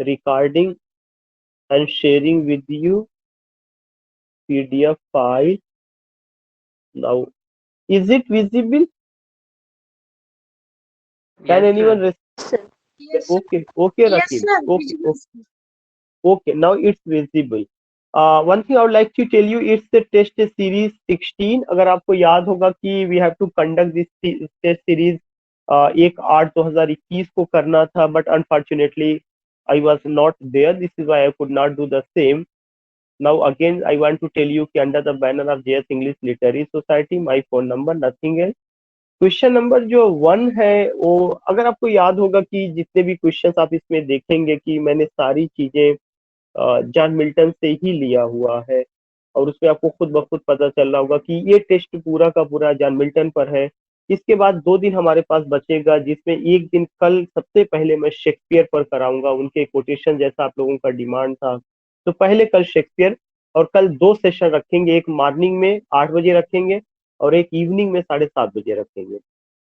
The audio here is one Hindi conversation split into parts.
recording and sharing with you PDF file now. Is it visible? Can Yes, anyone sir. respond? Yes, sir. Okay, okay, Yes, Rakib. sir. Okay, Visible, okay, sir. okay. Now it's visible. One thing I would like to tell you, it's the test series 16. अगर आपको याद होगा कि we have to conduct this test series 1/8/2021 को करना था, but unfortunately I was not there. This is why I could not do the same. Now again I want to tell you कि under the banner of JS English Literary Society, my phone number nothing else. Question number जो 1 है वो, अगर आपको याद होगा कि जितने भी क्वेश्चंस आप इसमें देखेंगे कि मैंने सारी चीजें जॉन मिल्टन से ही लिया हुआ है, और उसमें आपको खुद ब खुद पता चल रहा होगा कि ये टेस्ट पूरा का पूरा जॉन मिल्टन पर है। इसके बाद 2 दिन हमारे पास बचेगा, जिसमें एक दिन कल सबसे पहले मैं शेक्सपियर पर कराऊंगा, उनके कोटेशन जैसा आप लोगों का डिमांड था। तो पहले कल शेक्सपियर, और कल 2 सेशन रखेंगे, एक मॉर्निंग में 8 बजे रखेंगे और एक इवनिंग में 7:30 बजे रखेंगे।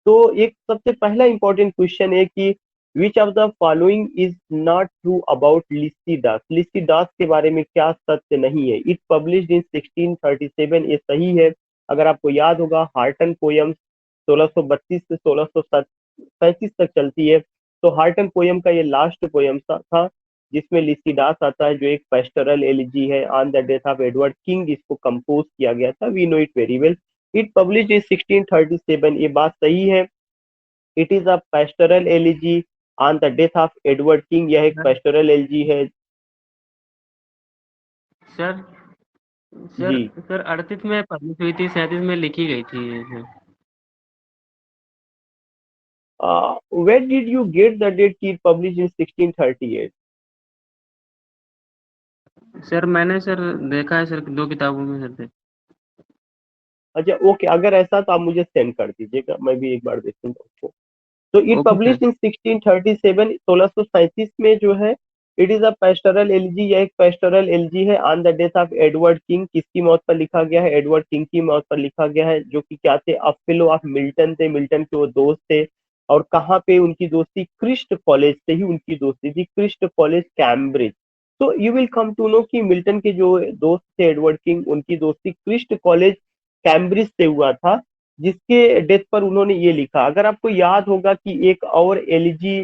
तो एक सबसे पहला इंपॉर्टेंट क्वेश्चन है कि which of the following is not true about Lycidas. Lycidas के बारे में क्या सत्य नहीं है। इट पब्लिश्ड इन 1637, ये सही है। अगर आपको याद होगा हार्टन पोयम 1632 से 1637 तक चलती है, तो हार्टन पोयम का ये लास्ट पोयम था जिसमें लिस्टीडास आता है, जो एक पेस्टरल एलिजी है on the death of Edward King, इसको कंपोज किया गया था। We know it very well. It published in 1637, ये बात सही है। It is a pastoral elegy on the death of Edward King, यह एक सर पेस्टरल एलिजी है। सर सर जी, सर 38 में पब्लिश हुई थी, 37 में लिखी गई थी ये sir. Where did you get the date की पब्लिश इन 1638? सर मैंने सर देखा है सर, 2 किताबों में सर अच्छा, ओके, अगर ऐसा तो आप मुझे सेंड कर दीजिएगा, मैं भी एक बार देखूंगा उसको। तो it okay sir. Publish in 1637, 1637 में जो है, it is a pastoral elegy, यह एक पेस्टोरल एलिजी है on the death of Edward king. किसकी मौत पर लिखा गया है? एडवर्ड किंग की मौत पर लिखा गया है, जो कि क्या थे? अ फेलो ऑफ मिल्टन थे, मिल्टन के वो दोस्त थे। और कहाँ पे उनकी दोस्ती? क्रिस्ट कॉलेज से ही उनकी दोस्ती थी, क्रिस्ट कॉलेज कैम्ब्रिज। तो you will come to know कि मिल्टन के जो दोस्त थे एडवर्ड किंग, उनकी दोस्ती क्रिस्ट कॉलेज कैम्ब्रिज से हुआ था, जिसके डेथ पर उन्होंने ये लिखा। अगर आपको याद होगा कि एक और एलिजी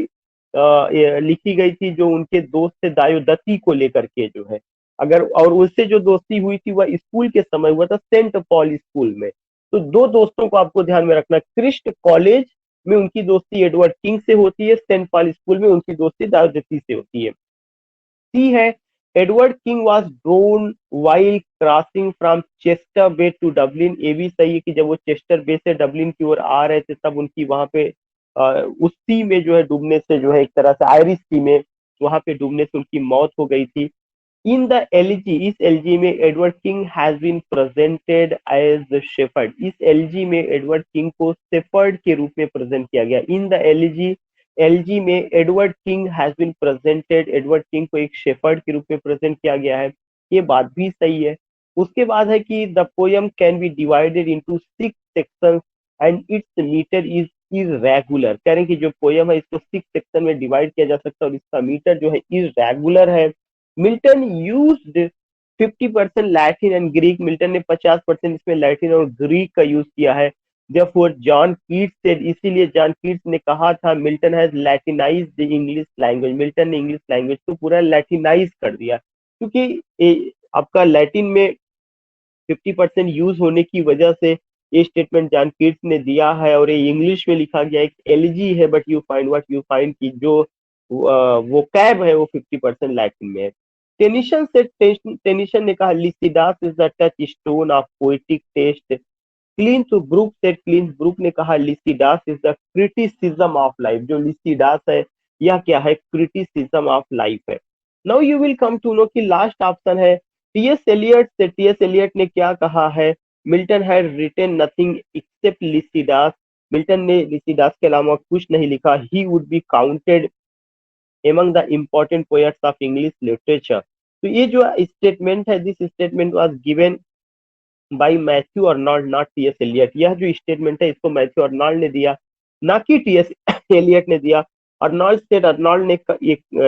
लिखी गई थी जो उनके दोस्त थे दायोदत्ती को लेकर के जो है, अगर, और उससे जो दोस्ती हुई थी वह स्कूल के समय हुआ था, सेंट पॉल स्कूल में। तो 2 दोस्तों को आपको ध्यान में रखना, क्रिस्ट कॉलेज में उनकी दोस्ती एडवर्ड किंग से होती है, सेंट पॉल स्कूल में उनकी दोस्ती दायोदत्ती से होती है। सी है, Edward King was drowned while crossing from Chester Bay to Dublin. ये भी सही है कि जब वो चेस्टर बे से डबलिन की ओर आ रहे थे, तब उनकी वहां पे उस सी में जो है डूबने से, जो है एक तरह से आयरिश सी में, वहां पे डूबने से उनकी मौत हो गई थी। इन द एलजी, इस एलजी में Edward King has been presented as shepherd. इस एलजी में एडवर्ड किंग को शेफर्ड के रूप में प्रेजेंट किया गया। इन द एलजी, एलजी में Edward King has been presented, Edward King को एक शेफर्ड के रूप में प्रेजेंट किया गया है। ये बात भी सही है। उसके बाद है कि the poem can be divided into 6 sections and its metre is irregular. कह रहे हैं कि जो पोयम है इसको 6 सेक्शन में डिवाइड किया जा सकता है और इसका मीटर जो है इरेगुलर है। Milton used 50% Latin and Greek. Milton ने 50% इसमें लैटिन और ग्रीक का यूज किया है। Therefore, John Keats said, इसीलिए जॉन कीट्स ने कहा था, Milton has Latinise the English language. Milton ने इंग्लिश लैंग्वेज को पूरा लैटिनाइज कर दिया, क्योंकि आपका लैटिन में 50% यूज होने की वजह से ये स्टेटमेंट जॉन कीट्स ने दिया है, और ये इंग्लिश में लिखा गया एक एलिजी है, but you find what you find की जो वो कैब है वो 50% लैटिन में है। टेनिशन ने कहा, Lycidas is the touchstone of poetic taste. Cleanth Brooks से, क्लींस ब्रुक ने कहा, Lycidas is the criticism of life. जो लिसिडास है यह क्या है? क्रिटिसिज्म ऑफ लाइफ है। Now you will come to know कि लास्ट ऑप्शन है टीएस एलियट से। टीएस एलियट ने क्या कहा है? Milton had written nothing except Lycidas. Milton ने लिसिडास के अलावा कुछ नहीं लिखा। He would be counted among the important poets of English literature. तो ये जो स्टेटमेंट है, this statement was given by Matthew Arnold, not TS Eliot. यह जो स्टेटमेंट है इसको मैथ्यू अर्नोल्ड ने दिया, ना कि टीएस एलियट ने दिया। अर्नॉल्ड सेड, अर्नॉल्ड ने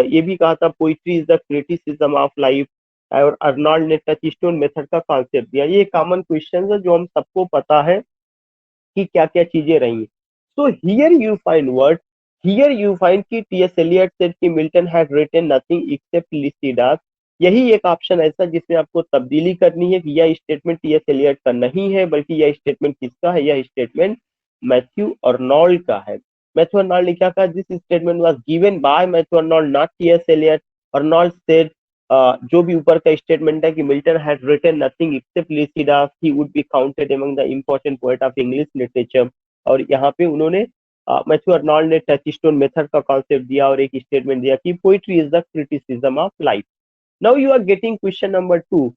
ये भी कहा था poetry is the criticism of life, और अर्नॉल्ड ने टचस्टोन मेथड का कॉन्सेप्ट दिया। ये कॉमन क्वेश्चन है जो हम सबको पता है कि क्या क्या चीजें रही। So here you find word, here you find कि टी.एस. एलियट सेड कि Milton had written nothing except Lycidas. यही एक ऑप्शन ऐसा जिसमें आपको तब्दीली करनी है कि यह स्टेटमेंट टी.एस. एलियट का नहीं है, बल्कि यह स्टेटमेंट किसका है, यह स्टेटमेंट मैथ्यू अर्नोल्ड का है। मैथ्यू अर्नोल्ड ने क्या कहा, this statement was given by Matthew Arnold not TS. Eliot. Arnold said जो भी ऊपर का स्टेटमेंट है कि Milton had written nothing except Lycidas, he would be counted among the important poet of English literature. और यहाँ पे उन्होंने मैथ्यू अर्नोल्ड ने टचस्टोन मेथड का कॉन्सेप्ट दिया और एक स्टेटमेंट दिया कि poetry is the criticism of life. Now you are getting question number 2,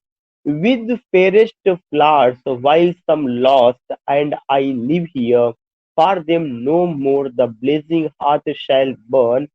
with fairest flowers while some lost, and I live here, for them no more the blazing hearth shall burn,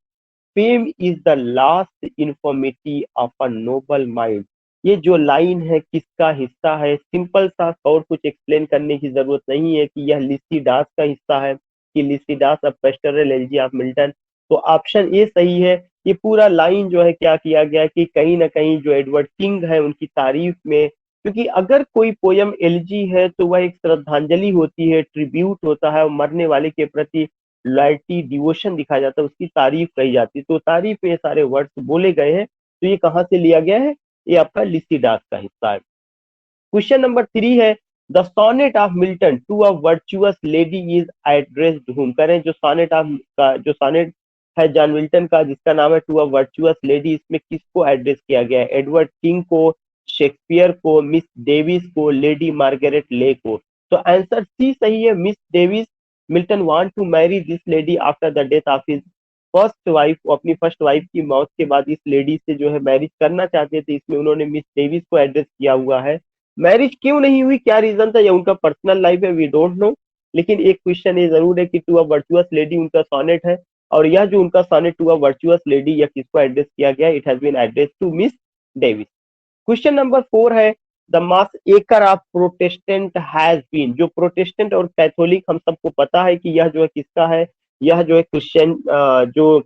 fame is the last infirmity of a Nobel mind. ये जो लाइन है किसका हिस्सा है, सिंपल सा, और कुछ एक्सप्लेन करने की जरूरत नहीं है कि यह लिसिडास का हिस्सा है कि Lycidas of pastoral elegy of Milton. तो ऑप्शन ए सही है। ये पूरा लाइन जो है क्या किया गया कि कहीं ना कहीं जो एडवर्ड किंग है उनकी तारीफ में, क्योंकि अगर कोई पोयम एलिजी है तो वह एक श्रद्धांजलि होती है, ट्रिब्यूट होता है, और मरने वाले के प्रति लॉयल्टी डिवोशन दिखाया जाता है, उसकी तारीफ कही जाती है। तो तारीफ में ये सारे वर्ड्स बोले गए हैं। तो ये कहाँ से लिया गया है, ये आपका लिसिडास का हिस्सा है। क्वेश्चन नंबर 3 है, the sonnet of Milton to a virtuous lady is addressed whom. करें जो सोनेट ऑफ का जो सोनेट है जॉन मिल्टन का जिसका नाम है टू अ वर्चुअस लेडी, इसमें किसको एड्रेस किया गया है, एडवर्ड किंग को, शेक्सपियर को, मिस डेविस को, लेडी मार्गरेट ले को। तो आंसर सी सही है, Miss Davis. Milton want to marry this lady after the death of his first wife. अपनी फर्स्ट वाइफ की मौत के बाद इस लेडी से जो है मैरिज करना चाहते थे, इसमें उन्होंने मिस डेविस को एड्रेस किया हुआ है। मैरिज क्यों नहीं हुई, क्या रीजन था, या उनका पर्सनल लाइफ है, वी डोंट नो। लेकिन एक क्वेश्चन ये जरूर है कि टू अ वर्चुअस लेडी उनका सोनेट है, और यह जो उनका sonnet to a virtuous lady या किसको एड्रेस किया गया, it has been address to Miss Davis. Question number 4 है, the massacre of Protestant has been. जो प्रोटेस्टेंट और कैथोलिक हम सबको पता है कि यह जो है किसका है, यह जो है क्रिश्चियन जो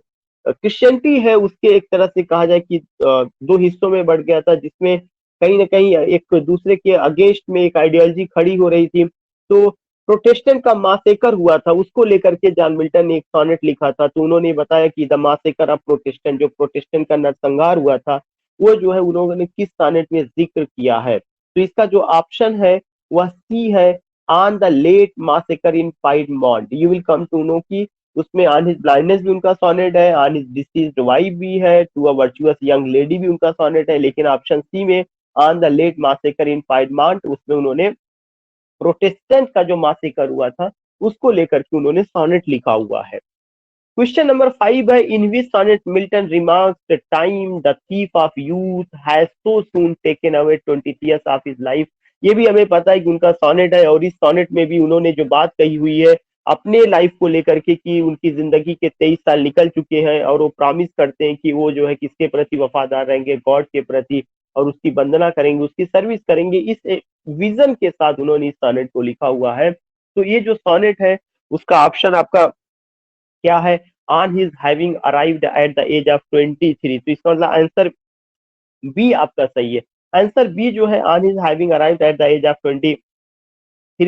क्रिश्चियनिटी है उसके एक तरह से कहा जाए कि दो हिस्सों में बढ़ गया था, जिसमें कहीं ना कहीं एक दूसरे के अगेंस्ट में एक आइडियोलॉजी खड़ी हो रही थी। तो प्रोटेस्टेंट का मासेकर हुआ था, उसको लेकर के जॉन मिल्टन ने एक सोनेट लिखा था। तो उन्होंने बताया कि द मासेकर ऑफ प्रोटेस्टेंट, जो प्रोटेस्टेंट का नरसंहार हुआ था, वो जो है उन्होंने किस सोनेट में जिक्र किया है। तो इसका जो ऑप्शन है वह सी है, on the late massacre in Piedmont. You will come to know कि उसमें ऑन हिज ब्लाइंडनेस भी उनका सोनेट है, ऑन हिज डिसीज्ड वाइफ भी है, to a virtuous young lady भी उनका सोनेट है। लेकिन ऑप्शन सी में on the late massacre in Piedmont, उसमें उन्होंने प्रोटेस्टेंट का जो मासेकर हुआ था उसको लेकर के उन्होंने सोनेट लिखा हुआ है। क्वेश्चन नंबर 5 है, in which sonnet Milton remarks the time the thief of youth has so soon taken away 20 years of his life. ये भी हमें पता है कि उनका सोनेट है, और इस सोनेट में भी उन्होंने जो बात कही हुई है अपने लाइफ को लेकर के कि उनकी जिंदगी के 23 साल निकल चुके हैं, और वो प्रॉमिस करते हैं कि वो जो है किसके प्रति वफादार रहेंगे, गॉड के प्रति, और उसकी वंदना करेंगे, उसकी सर्विस करेंगे। इस विजन के साथ उन्होंने इस सोनेट को लिखा हुआ है। तो ये जो सोनेट है उसका ऑप्शन आपका क्या है, on his having arrived at the age of 23। तो इसका मतलब आंसर बी आपका सही है। आंसर बी जो है on his having arrived at the age of 23,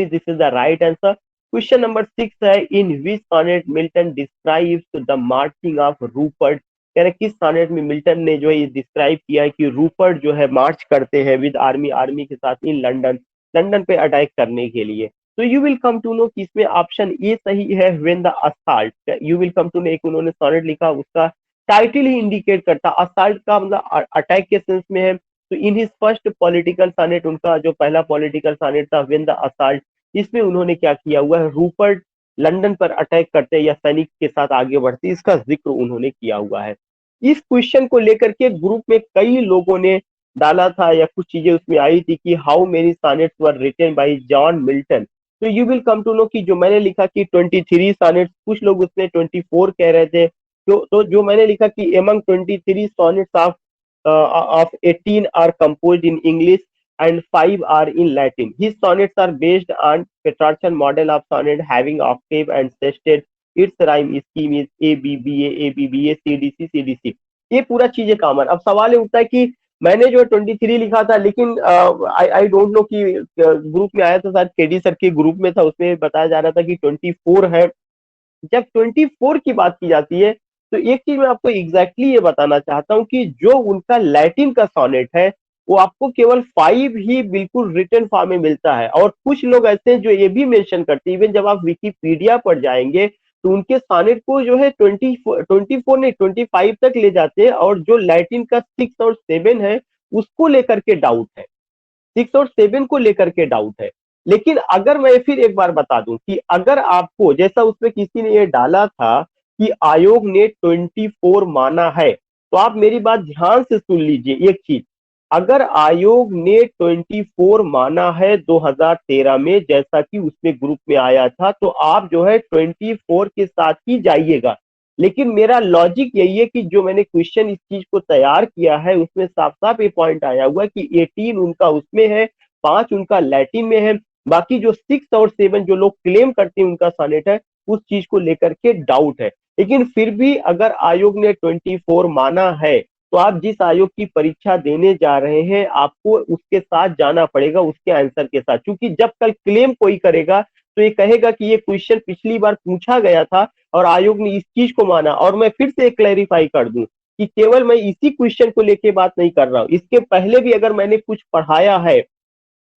this is the right answer. Question number 6 है, in which sonnet Milton describes the marching of Rupert. कह रहे किस सोनेट में मिल्टन ने जो है डिस्क्राइब किया है कि रूपर्ट जो है मार्च करते हैं विद आर्मी, आर्मी के साथ इन लंदन, लंदन पे अटैक करने के लिए। तो you will come to know कि इसमें ऑप्शन ए सही है, when the assault. You will come to know, एक उन्होंने सोनेट लिखा, उसका टाइटल ही इंडिकेट करता, असाल्ट का मतलब अटैक के सेंस में है। तो in his first political sonnet, उनका जो पहला पॉलिटिकल सोनेट था व्हेन द असाल्ट, इसमें उन्होंने क्या किया हुआ है, रूपर्ट लंदन पर अटैक करते या सैनिक के साथ आगे बढ़ते, इसका जिक्र उन्होंने किया हुआ है। इस क्वेश्चन को लेकर के ग्रुप में कई लोगों ने डाला था, या कुछ चीजें उसमें आई थी कि how many sonnets were written by John Milton. तो you will come to know कि जो मैंने लिखा कि 23 सोनेट्स, कुछ लोग उसमें 24 कह रहे थे। तो जो मैंने लिखा कि among 23 sonnets of 18 are composed in English and 5 are in Latin. His sonnets are based on Petrarchan model of sonnet having octave and sestet. It's rhyme scheme is A C D C C D C, ये पूरा चीजें कॉमन। अब सवाल ये उठता है कि मैंने जो 23 लिखा था, लेकिन आई आई डोंट नो कि ग्रुप में आया था, शायद केडी सर के ग्रुप में था, उसमें बताया जा रहा था कि 24 है। जब 24 की बात की जाती है तो एक चीज मैं आपको एग्जैक्टली ये बताना चाहता हूँ कि जो उनका लैटिन का सोनेट है वो आपको केवल 5 ही बिल्कुल रिटर्न फॉर्म में मिलता है। और कुछ लोग ऐसे हैं जो ये भी मेंशन करते हैं, इवन जब आप विकिपीडिया पर जाएंगे तो उनके सोनेट को जो है 24 नहीं 25 तक ले जाते हैं, और जो लैटिन का 6 और 7 है उसको लेकर के डाउट है, 6 और 7 को लेकर के डाउट है। लेकिन अगर मैं फिर एक बार बता दूं कि अगर आपको, जैसा उसमें किसी ने ये डाला था कि आयोग ने 24 माना है, तो आप मेरी बात ध्यान से सुन लीजिए एक चीज। अगर आयोग ने 24 माना है 2013 में, जैसा कि उसमें ग्रुप में आया था, तो आप जो है 24 के साथ ही जाइएगा। लेकिन मेरा लॉजिक यही है कि जो मैंने क्वेश्चन इस चीज को तैयार किया है उसमें साफ साफ ये पॉइंट आया हुआ है कि 18 उनका उसमें है, 5 उनका लैटिन में है, बाकी जो 6 और 7 जो लोग क्लेम करते हैं उनका सॉनेट है, उस चीज को लेकर के डाउट है। लेकिन फिर भी अगर आयोग ने 24 माना है तो आप जिस आयोग की परीक्षा देने जा रहे हैं आपको उसके साथ जाना पड़ेगा, उसके आंसर के साथ। क्योंकि जब कल क्लेम कोई करेगा तो ये कहेगा कि ये क्वेश्चन पिछली बार पूछा गया था और आयोग ने इस चीज को माना। और मैं फिर से क्लैरिफाई कर दूं कि केवल मैं इसी क्वेश्चन को लेके बात नहीं कर रहा हूं, इसके पहले भी अगर मैंने कुछ पढ़ाया है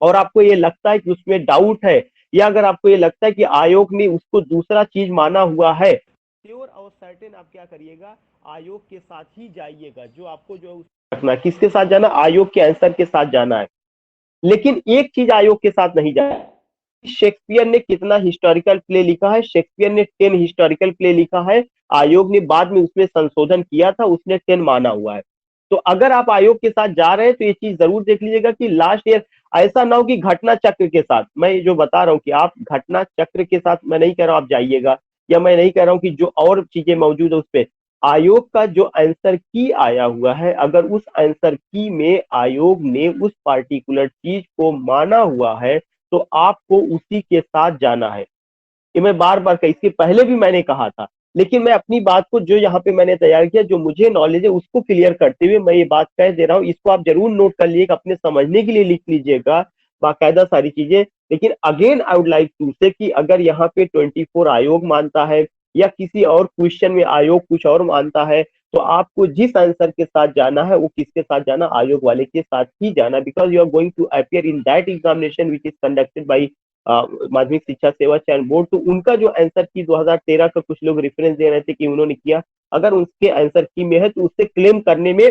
और आपको ये लगता है कि उसमें डाउट है, या अगर आपको ये लगता है कि आयोग ने उसको दूसरा चीज माना हुआ है, श्योर और सर्टेन आप क्या करिएगा, आयोग के साथ ही जाइएगा। जो आपको जो रखना, किसके साथ जाना, आयोग के आंसर के साथ जाना है। लेकिन एक चीज आयोग के साथ नहीं जाए, शेक्सपियर ने कितना हिस्टोरिकल प्ले लिखा है, शेक्सपियर ने 10 हिस्टोरिकल प्ले लिखा है, आयोग ने बाद में उसमें संशोधन किया था, उसने 10 माना हुआ है। तो अगर आप आयोग के साथ जा रहे हैं तो ये चीज जरूर देख लीजिएगा कि लास्ट ईयर ऐसा ना हो कि घटना चक्र के साथ, मैं जो बता रहा हूँ कि आप घटना चक्र के साथ, मैं नहीं कह रहा हूं आप जाइएगा, या मैं नहीं कह रहा हूं कि जो और चीजें मौजूद है उस पर, आयोग का जो आंसर की आया हुआ है, अगर उस आंसर की में आयोग ने उस पार्टिकुलर चीज को माना हुआ है तो आपको उसी के साथ जाना है। ये मैं बार बार कही, इसके पहले भी मैंने कहा था, लेकिन मैं अपनी बात को जो यहाँ पे मैंने तैयार किया, जो मुझे नॉलेज है उसको क्लियर करते हुए मैं ये बात कह दे रहा हूँ। इसको आप जरूर नोट कर लीजिएगा, अपने समझने के लिए लिख लीजिएगा बाकायदा सारी चीजें। लेकिन again I would like to say कि अगर यहाँ पे 24 आयोग मानता है या किसी और क्वेश्चन में आयोग कुछ और मानता है, तो आपको जिस आंसर के साथ जाना है वो किसके साथ जाना, आयोग वाले के साथ ही जाना, because you are going to appear in that examination which is conducted by Madhyamik Shiksha सेवा चयन बोर्ड। तो उनका जो आंसर की 2013 का कुछ लोग रेफरेंस दे रहे थे कि उन्होंने किया, अगर उसके आंसर की में है तो उससे क्लेम करने में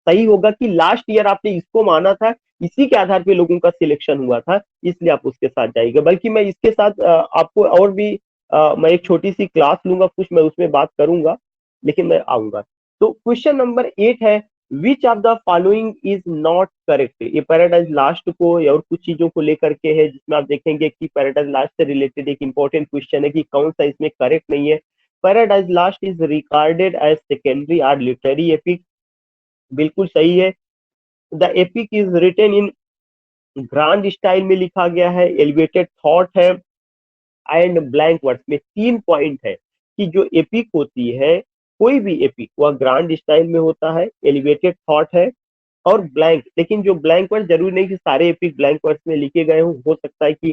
सही होगा कि लास्ट ईयर आपने इसको माना था, इसी के आधार पे लोगों का सिलेक्शन हुआ था, इसलिए आप उसके साथ जाइएगा। बल्कि मैं इसके साथ आपको और भी मैं एक छोटी सी क्लास लूंगा, कुछ मैं उसमें बात करूंगा, लेकिन मैं आऊंगा। तो क्वेश्चन नंबर 8 है, which of the following is not correct. ये पैराडाइज लास्ट को या और कुछ चीजों को लेकर के है, जिसमें आप देखेंगे कि पैराडाइज लास्ट से रिलेटेड एक इंपॉर्टेंट क्वेश्चन है कि कौन सा इसमें करेक्ट नहीं है। Paradise Lost is regarded as secondary or literary epic, बिल्कुल सही है। The epic is written in grand style में लिखा गया है, एलिवेटेड थॉट है, एंड ब्लैंक वर्ड्स में 3 पॉइंट है कि जो एपिक होती है, कोई भी एपिक वह ग्रांड स्टाइल में होता है, एलिवेटेड थॉट है और ब्लैंक। लेकिन जो ब्लैंक वर्ड जरूरी नहीं कि सारे एपिक ब्लैंक वर्ड्स में लिखे गए हो सकता है कि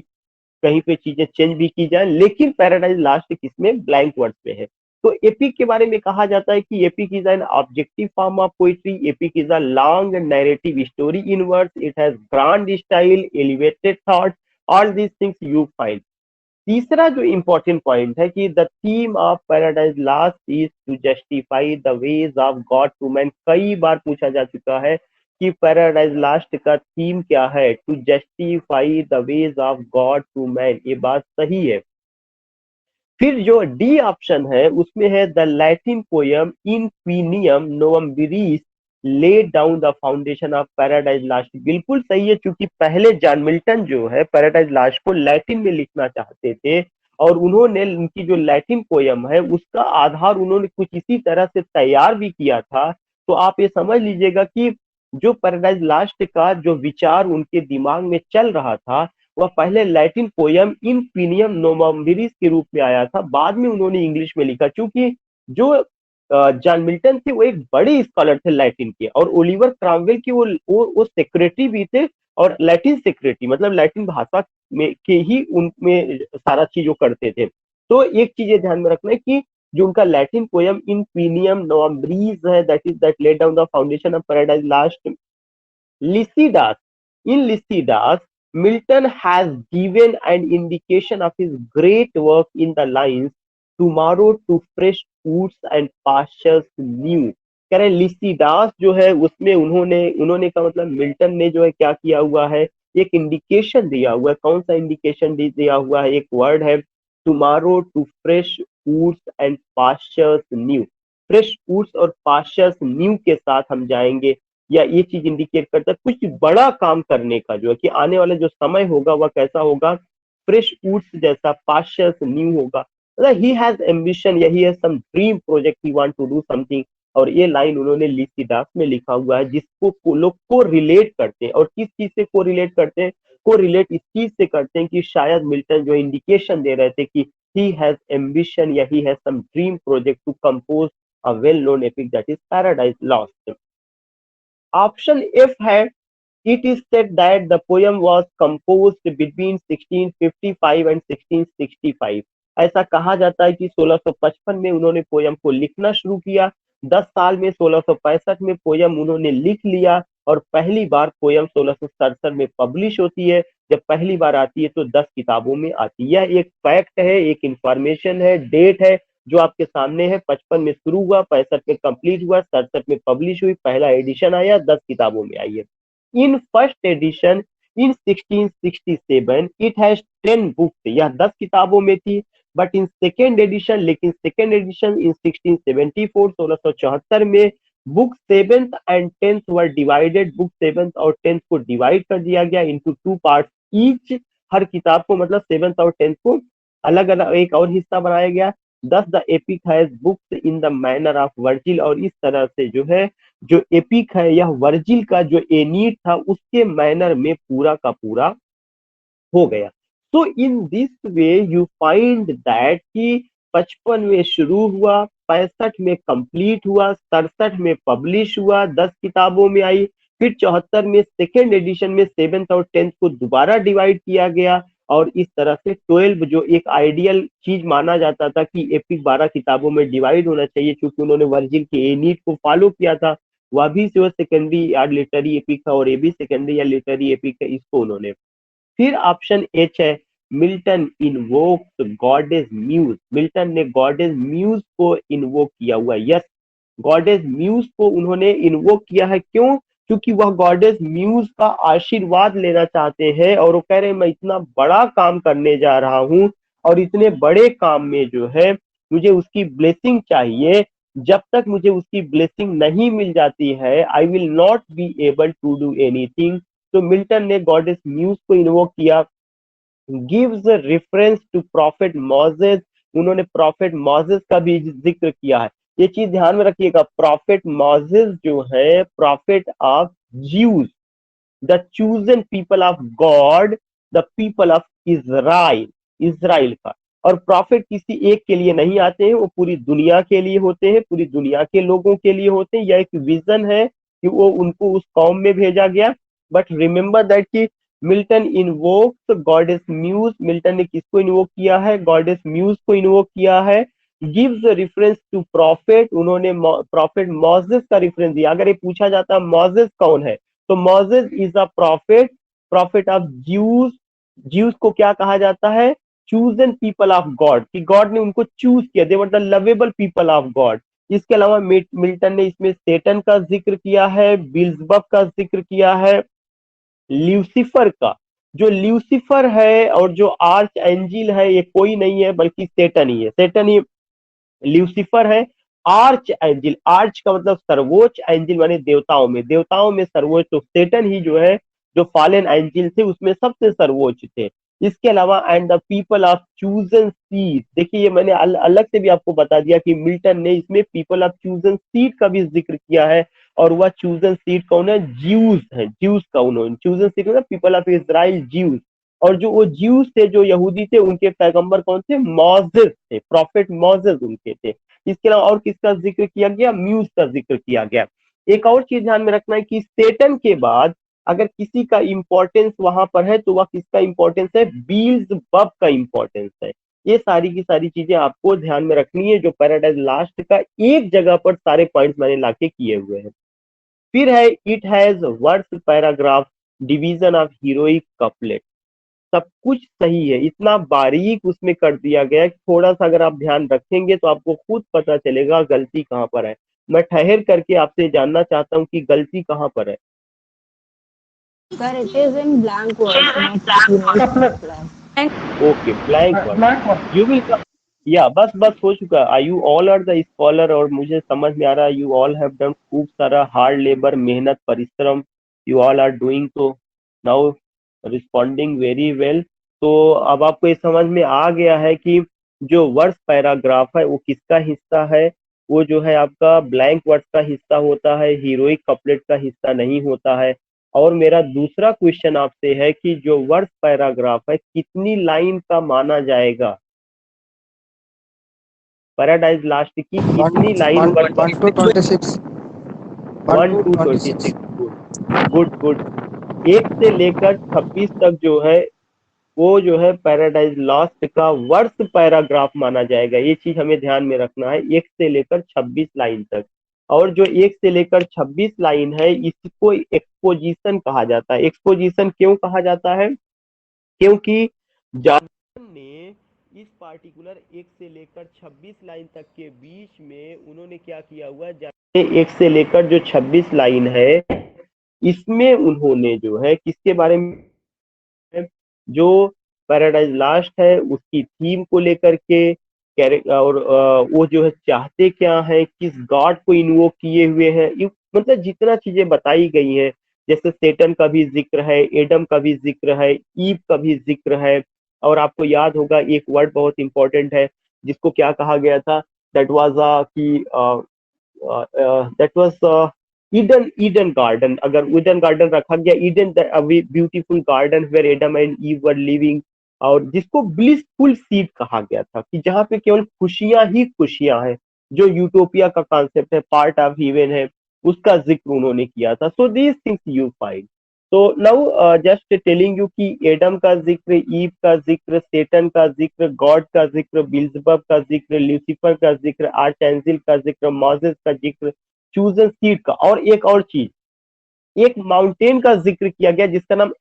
कहीं पे चीजें चेंज भी की जाए, लेकिन पैराडाइज लास्ट किसमें, ब्लैंक वर्ड्स में है। तो एपिक के बारे में कहा जाता है कि epic is an objective form of poetry, epic is a long narrative story in words, it has grand style, elevated thought, all these things you find. तीसरा जो इंपॉर्टेंट पॉइंट है कि the theme of Paradise Lost is to justify the ways of God to man. कई बार पूछा जा चुका है कि पैराडाइज लास्ट का थीम क्या है, to justify the ways of God to man, ये बात सही है। फिर जो डी ऑप्शन है उसमें है the Latin poem in Quintum Novembris laid down the foundation of Paradise Lost, बिल्कुल सही है। क्योंकि पहले जॉन मिल्टन जो है पैराडाइज लास्ट को लैटिन में लिखना चाहते थे, और उन्होंने उनकी जो लैटिन पोयम है उसका आधार उन्होंने कुछ इसी तरह से तैयार भी किया था। तो आप ये समझ लीजिएगा कि जो पैराडाइज लास्ट का जो विचार उनके दिमाग में चल रहा था वह पहले लैटिन पोयम इन पीनियम नोवाम्बिरिस के रूप में आया था, बाद में उन्होंने इंग्लिश में लिखा। चूंकि जो जॉन मिल्टन थे वो एक बड़े स्कॉलर थे लैटिन के, और ओलिवर क्रामवेल के वो सेक्रेटरी भी थे, और लैटिन सेक्रेटरी मतलब लैटिन भाषा में के ही उनमें सारा चीज वो करते थे। तो एक चीज ये ध्यान में रखना है कि जो उनका लैटिन पोयम इन पीनियम नोवाम्ब्रीज है, that led down the foundation of Paradise last, Lycidas. In Lycidas, Milton has given an indication of his great work in the lines tomorrow to fresh woods and pastures new. कह रहे लिसिडास जो है उसमें उन्होंने उन्होंने का मतलब मिल्टन ने जो है क्या किया हुआ है, एक इंडिकेशन दिया हुआ है। कौन सा इंडिकेशन दिया हुआ है? एक वर्ड है tomorrow to fresh woods and pastures new. Fresh woods और पास्चर्स न्यू के साथ हम जाएंगे, या ये चीज इंडिकेट करता है कुछ बड़ा काम करने का, जो है कि आने वाला जो समय होगा वह कैसा होगा, फ्रेश वुड्स जैसा, पास्चर्स न्यू होगा। मतलब ही हैज एम्बिशन, या he has some dream project, he want to do something. और ये लाइन उन्होंने लिसिडास में लिखा हुआ है, जिसको लोग को रिलेट करते हैं। और किस चीज से को रिलेट करते हैं? को रिलेट इस चीज से करते हैं कि शायद मिल्टन जो इंडिकेशन दे रहे थे कि ही हैज एम्बिशन या he has some dream project to compose a well known epic that is Paradise Lost. Option F है, it is said that the poem was composed between 1655 and 1665। ऐसा कहा जाता है कि 1655 में उन्होंने पोयम को लिखना शुरू किया, 10 साल में 1665 में पोयम उन्होंने लिख लिया, और पहली बार पोयम 1667 में पब्लिश होती है। जब पहली बार आती है तो 10 किताबों में आती है। यह एक फैक्ट है, एक इंफॉर्मेशन है, डेट है जो आपके सामने है। 55 में शुरू हुआ, 65 में कंप्लीट हुआ, 67 में पब्लिश हुई, पहला एडिशन आया, 10 किताबों में आई है। In first edition in 1667 it has 10 books, यह 10 किताबों में थी। बट इन सेकेंड एडिशन, लेकिन सेकेंड एडिशन इन 1674 1674 में book 7th and 10th were divided. Book 7th और 10th को डिवाइड कर दिया गया इनटू 2 पार्ट्स ईच। हर किताब को मतलब 7th और 10th को अलग अलग एक और हिस्सा बनाया गया। दस the epic has books in the manner of Virgil, और इस तरह से जो है जो एपिक है यह वर्जिल का जो एनीड था उसके मैनर में पूरा का पूरा हो गया। So in this way you find that कि 55 में शुरू हुआ, 65 में कंप्लीट हुआ, 67 में पब्लिश हुआ, 10 किताबों में आई, फिर 74 में सेकेंड एडिशन में 7th और 10th को दोबारा डिवाइड किया गया, और इस तरह से 12 जो एक आइडियल चीज माना जाता था कि एपिक 12 किताबों में डिवाइड होना चाहिए, क्योंकि उन्होंने वर्जिल के एनीड को फॉलो किया था। वह भी जो सेकेंडरी या लिटरेरी एपिक था, और ये भी सेकेंडरी या लिटरेरी एपिक है, इसको उन्होंने। फिर ऑप्शन एच है, Milton invokes goddess muse. Milton ने गॉडेस म्यूज को इन्वोक किया हुआ है। यस, गॉडेस म्यूज को उन्होंने इन्वोक किया है। क्यों? क्योंकि वह गॉडेस म्यूज का आशीर्वाद लेना चाहते हैं, और वो कह रहे हैं मैं इतना बड़ा काम करने जा रहा हूं, और इतने बड़े काम में जो है मुझे उसकी ब्लेसिंग चाहिए। जब तक मुझे उसकी ब्लेसिंग नहीं मिल जाती है, I will not be able to do anything. तो मिल्टन ने गॉडेस म्यूज को इन्वोक किया। Gives reference to prophet Moses. उन्होंने प्रॉफिट मोजेस का भी जिक्र किया है। ये चीज ध्यान में रखिएगा, प्रॉफिट मोजेस जो है profit of Jews, the chosen people of God, the people of Israel, Israel का। और प्रॉफिट किसी एक के लिए नहीं आते हैं, वो पूरी दुनिया के लिए होते हैं, पूरी दुनिया के लोगों के लिए होते हैं। यह एक विजन है कि वो उनको उस कौम में भेजा गया। बट रिमेंबर दैट कि Milton invokes goddess muse. Milton ने किसको इन्वोक किया है? गॉडेस म्यूज को इन्वोक किया है। गिव्स रेफरेंस टू प्रॉफिट, उन्होंने प्रॉफिट मोजेस का रेफरेंस दिया। अगर ये पूछा जाता है मोजेस कौन है, तो Moses is a prophet, prophet of Jews. Jews को क्या कहा जाता है? चूजन पीपल ऑफ गॉड, कि गॉड ने उनको चूज किया, they were the lovable people of God. इसके अलावा मिल्टन ने इसमें सेटन का जिक्र किया है, बिल्जबब का जिक्र किया है, ल्यूसीफर का। जो ल्यूसीफर है और जो आर्च एंजिल है ये कोई नहीं है बल्कि सेटन ही है। सेटन ही ल्यूसीफर है। आर्च एंजिल, आर्च का मतलब सर्वोच्च, एंजिल माने देवताओं में, देवताओं में सर्वोच्च, तो सेटन ही जो है जो फॉलन एंजिल थे उसमें सबसे सर्वोच्च थे। इसके अलावा and the people of chosen seed. देखिए ये मैंने अलग से भी आपको बता दिया कि मिल्टन ने इसमें पीपल ऑफ चूजन सीड का भी जिक्र किया है, और वह चूजन सीड कौन है? ज्यूज है। ज्यूज का उन्होंने चूजन सीड मतलब पीपल ऑफ इजराइल, ज्यूज। और जो वो ज्यूस थे, जो यहूदी थे, उनके पैगंबर कौन थे? मोसेस थे, प्रॉफिट मोसेस उनके थे। इसके अलावा और किसका जिक्र किया गया? म्यूज का जिक्र किया गया। एक और चीज ध्यान में रखना है कि सेटन के बाद अगर किसी का इंपॉर्टेंस वहां पर है तो वह किसका इंपॉर्टेंस है? बील्ज़बब का इंपॉर्टेंस है। ये सारी की सारी चीजें आपको ध्यान में रखनी है, जो पैराडाइज लास्ट का एक जगह पर सारे पॉइंट्स मैंने लाके किए हुए हैं। फिर है it has verse paragraph, division of heroic couplet. सब कुछ सही है, इतना बारीक उसमें कर दिया गया है कि थोड़ा सा अगर आप ध्यान रखेंगे तो आपको खुद पता चलेगा गलती कहाँ पर है। मैं ठहर करके आपसे जानना चाहता हूँ कि गलती कहाँ पर है। Sir, it is in blank verse, not heroic Couplet. blank. Okay, blank word. Blank one. You will, या बस बस हो चुका। I you all are the scholar, और मुझे समझ में आ रहा है यू ऑल हैव डन खूब सारा हार्ड लेबर, मेहनत, परिश्रम। यू ऑल आर डूइंग, तो नाउ रिस्पॉन्डिंग वेरी वेल। तो अब आपको ये समझ में आ गया है कि जो वर्स पैराग्राफ है वो किसका हिस्सा है? वो जो है आपका ब्लैंक वर्ड्स का हिस्सा होता है, हीरोइक कपलेट का हिस्सा नहीं होता है। और मेरा दूसरा क्वेश्चन आपसे है कि जो वर्स पैराग्राफ है कितनी लाइन का माना जाएगा? पैराडाइज लास्ट की कितनी line verse? 1 to 26. 1 1 to to 26. 26। Good good. एक से लेकर 26 तक जो है वो जो है पैराडाइज लॉस्ट का वर्स्ट पैराग्राफ माना जाएगा। ये चीज हमें ध्यान में रखना है, 1 से लेकर 26 लाइन तक। और जो 1 से लेकर 26 लाइन है इसको एक्सपोजिशन कहा जाता है। एक्सपोजिशन क्यों कहा जाता है? क्योंकि जॉनसन ने इस पार्टिकुलर 1 से लेकर 26 लाइन तक के बीच में उन्होंने क्या किया हुआ है? 1 से लेकर जो 26 लाइन है इसमें उन्होंने जो है किसके बारे में, जो पैराडाइज लास्ट है उसकी थीम को लेकर के, और वो जो है चाहते क्या है, किस गॉड को इन्वोक किए हुए हैं, मतलब जितना चीजें बताई गई हैं। जैसे सेटन का भी जिक्र है, एडम का भी जिक्र है, ईव का भी जिक्र है। और आपको याद होगा एक वर्ड बहुत इंपॉर्टेंट है जिसको क्या कहा गया था? दैट वाज कि that was Eden, Eden garden. अगर ईडन गार्डन रखा गया, Eden beautiful garden where Adam and Eve were living, और जिसको ब्लिसफुल सीड कहा गया था कि जहाँ पे केवल खुशियां ही खुशियां हैं, जो यूटोपिया का कॉन्सेप्ट है, पार्ट ऑफ हेवन है, उसका जिक्र उन्होंने किया था। So these things you find. तो नाउ जस्ट टेलिंग यू कि एडम का जिक्र, ईव का जिक्र, सेटन का जिक्र, गॉड का जिक्र, बिल्जबब का जिक्र, ल्यूसीफर का जिक्र, आर्चएंजिल का जिक्र, मोसेस का जिक्र, चूजन सीड का, और एक और चीज, एक माउंटेन का जिक्र किया गया जिसका नाम